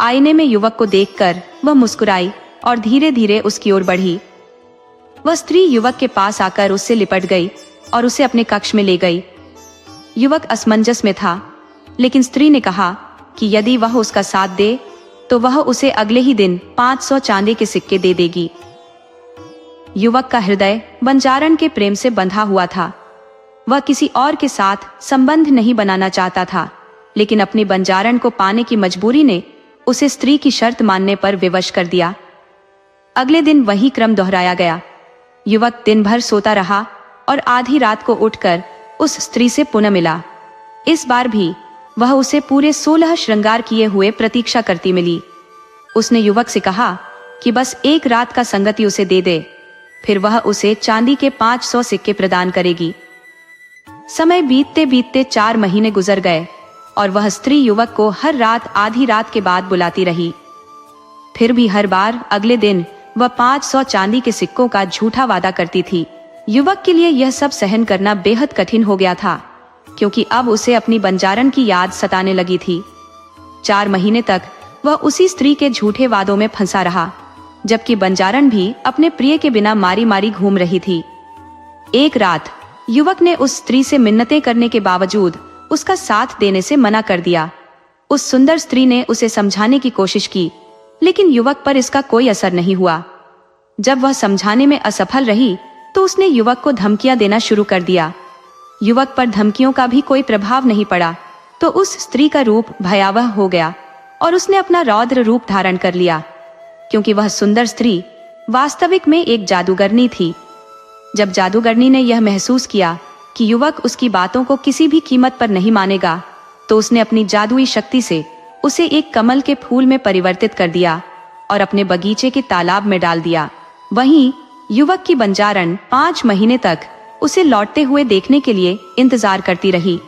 आईने में युवक को देखकर वह मुस्कुराई और धीरे धीरे उसकी ओर बढ़ी। वह स्त्री युवक के पास आकर उससे लिपट गई और उसे अपने कक्ष में ले गई। युवक असमंजस में था, लेकिन स्त्री ने कहा कि यदि वह उसका साथ दे तो वह उसे अगले ही दिन 500 चांदी के सिक्के दे देगी। युवक का हृदय बंजारण के प्रेम से बंधा हुआ था। वह किसी और के साथ संबंध नहीं बनाना चाहता था, लेकिन अपनी बंजारण को पाने की मजबूरी ने उसे स्त्री की शर्त मानने पर विवश कर दिया। अगले दिन वही क्रम दोहराया गया। युवक दिन भर सोता रहा और आधी रात को उठकर उस स्त्री से पुनः मिला। इस बार भी वह उसे पूरे 16 श्रृंगार किए हुए प्रतीक्षा करती मिली। उसने युवक से कहा कि बस एक रात का संगति उसे दे दे, फिर वह उसे चांदी के 500 सिक्के प्रदान करेगी। समय बीतते बीतते 4 महीने गुजर गए और वह स्त्री युवक को हर रात आधी रात के बाद बुलाती रही। फिर भी हर बार अगले दिन वह 500 चांदी के सिक्कों का झूठा वादा करती थी। युवक के लिए यह सब सहन करना बेहद कठिन हो गया था, क्योंकि अब उसे अपनी बंजारन की याद सताने लगी थी। 4 महीने तक वह उसी स्त्री के झूठे वादों में फंसा रहा, जबकि बंजारन भी अपने प्रिय के बिना मारी मारी घूम रही थी। एक रात युवक ने उस स्त्री से मिन्नतें करने के बावजूद उसका साथ देने से मना कर दिया। उस सुंदर स्त्री ने उसे समझाने की कोशिश की, लेकिन युवक पर इसका कोई असर नहीं हुआ। जब वह समझाने में असफल रही तो उसने युवक को धमकियां देना शुरू कर दिया। युवक पर धमकियों का भी कोई प्रभाव नहीं पड़ा तो उस स्त्री का रूप भयावह हो गया और उसने अपना रौद्र रूप धारण कर लिया, क्योंकि वह सुंदर स्त्री वास्तविक में एक जादूगरनी थी। जब जादूगरनी ने यह महसूस किया कि युवक उसकी बातों को किसी भी कीमत पर नहीं मानेगा, तो उसने अपनी जादुई शक्ति से उसे एक कमल के फूल में परिवर्तित कर दिया और अपने बगीचे के तालाब में डाल दिया। वहीं युवक की बंजारन 5 महीने तक उसे लौटते हुए देखने के लिए इंतजार करती रही,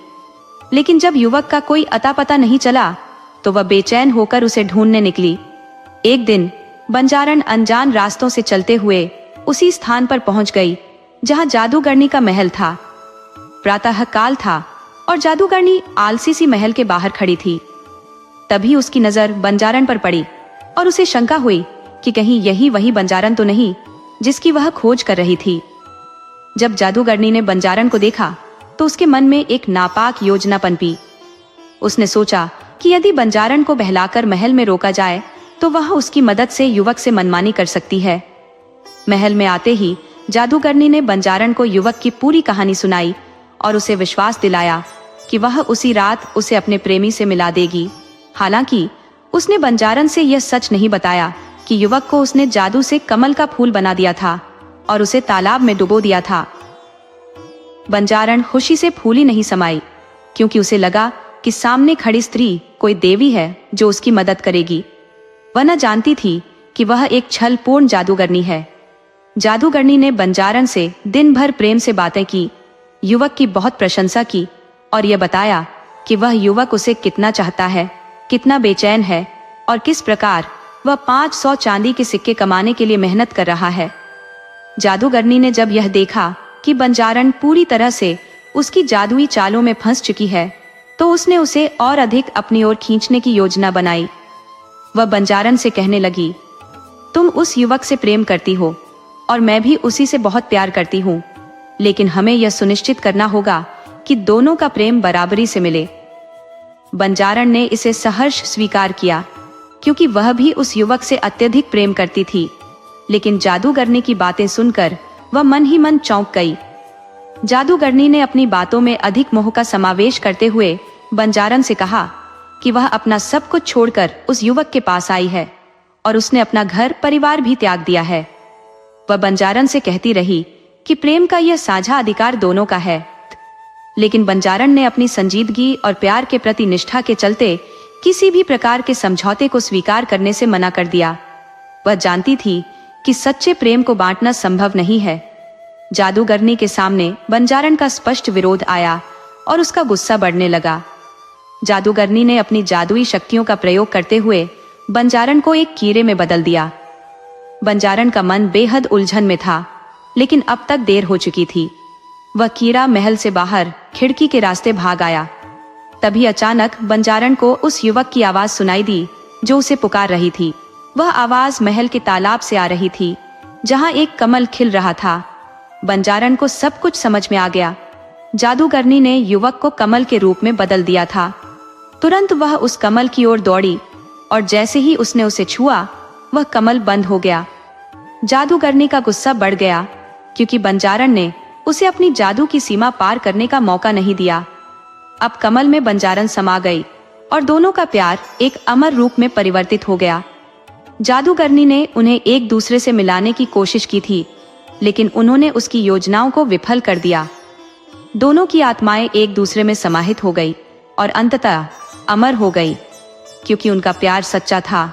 लेकिन जब युवक का कोई अता पता नहीं चला तो वह बेचैन होकर उसे ढूंढने निकली। एक दिन बंजारन अनजान रास्तों से चलते हुए उसी स्थान पर पहुंच गई जहां जादूगरनी का महल था। प्रातः काल था और जादूगरनी आलसी सी महल के बाहर खड़ी थी। तभी उसकी नजर बंजारन पर पड़ी और उसे शंका हुई कि कहीं यही वही बंजारन तो नहीं जिसकी वह खोज कर रही थी। जब जादूगरनी ने बंजारन को देखा तो उसके मन में एक नापाक योजना पनपी। उसने सोचा कि यदि बंजारन को बहलाकर महल में रोका जाए तो वह उसकी मदद से युवक से मनमानी कर सकती है। महल में आते ही जादूगरनी ने बंजारन को युवक की पूरी कहानी सुनाई और उसे विश्वास दिलाया कि वह उसी रात उसे अपने प्रेमी से मिला देगी। हालांकि उसने बंजारन से यह सच नहीं बताया कि युवक को उसने जादू से कमल का फूल बना दिया था और उसे तालाब में डुबो दिया था। बंजारन खुशी से फूली नहीं समाई, क्योंकि उसे लगा कि सामने खड़ी स्त्री कोई देवी है जो उसकी मदद करेगी। वह न जानती थी कि वह एक छलपूर्ण जादूगरनी है। जादूगरनी ने बंजारन से दिन भर प्रेम से बातें की, युवक की बहुत प्रशंसा की और यह बताया कि वह युवक उसे कितना चाहता है, कितना बेचैन है और किस प्रकार वह 500 चांदी के सिक्के कमाने के लिए मेहनत कर रहा है। जादूगरनी ने जब यह देखा कि बंजारन पूरी तरह से उसकी जादुई चालों में फंस चुकी है, तो उसने उसे और अधिक अपनी ओर खींचने की योजना बनाई। वह बंजारन से कहने लगी, तुम उस युवक से प्रेम करती हो और मैं भी उसी से बहुत प्यार करती हूँ, लेकिन हमें यह सुनिश्चित करना होगा कि दोनों का प्रेम बराबरी से मिले। बंजारन ने इसे सहर्ष स्वीकार किया, क्योंकि वह भी उस युवक से अत्यधिक प्रेम करती थी। लेकिन जादूगरनी की बातें सुनकर वह मन ही मन चौंक गई। जादूगरनी ने अपनी बातों में अधिक मोह का समावेश करते हुए बंजारन से कहा कि वह अपना सब कुछ छोड़कर उस युवक के पास आई है और उसने अपना घर परिवार भी त्याग दिया है। वह बंजारन से कहती रही कि प्रेम का यह साझा अधिकार दोनों का है, लेकिन बंजारन ने अपनी संजीदगी और प्यार के प्रति निष्ठा के चलते किसी भी प्रकार के समझौते को स्वीकार करने से मना कर दिया। वह जानती थी कि सच्चे प्रेम को बांटना संभव नहीं है। जादूगरनी के सामने बंजारन का स्पष्ट विरोध आया और उसका गुस्सा बढ़ने लगा। जादूगरनी ने अपनी जादुई शक्तियों का प्रयोग करते हुए बंजारन को एक कीड़े में बदल दिया। बंजारन का मन बेहद उलझन में था, लेकिन अब तक देर हो चुकी थी। वह कीड़ा महल से बाहर खिड़की के रास्ते भाग आया। तभी अचानक बंजारन को उस युवक की आवाज सुनाई दी जो उसे पुकार रही थी। वह आवाज महल के तालाब से आ रही थी, जहां एक कमल खिल रहा था। बंजारन को सब कुछ समझ में आ गया। जादूगरनी ने युवक को कमल के रूप में बदल दिया था। तुरंत वह उस कमल की ओर दौड़ी और जैसे ही उसने उसे छुआ, वह कमल बंद हो गया। जादूगरनी का गुस्सा बढ़ गया, क्योंकि बंजारन ने उसे अपनी जादू की सीमा पार करने का मौका नहीं दिया। अब कमल में बंजारन समा गई और दोनों का प्यार एक अमर रूप में परिवर्तित हो गया। जादूगरनी ने उन्हें एक दूसरे से मिलाने की कोशिश की थी, लेकिन उन्होंने उसकी योजनाओं को विफल कर दिया। दोनों की आत्माएं एक दूसरे में समाहित हो गई और अंततः अमर हो गई, क्योंकि उनका प्यार सच्चा था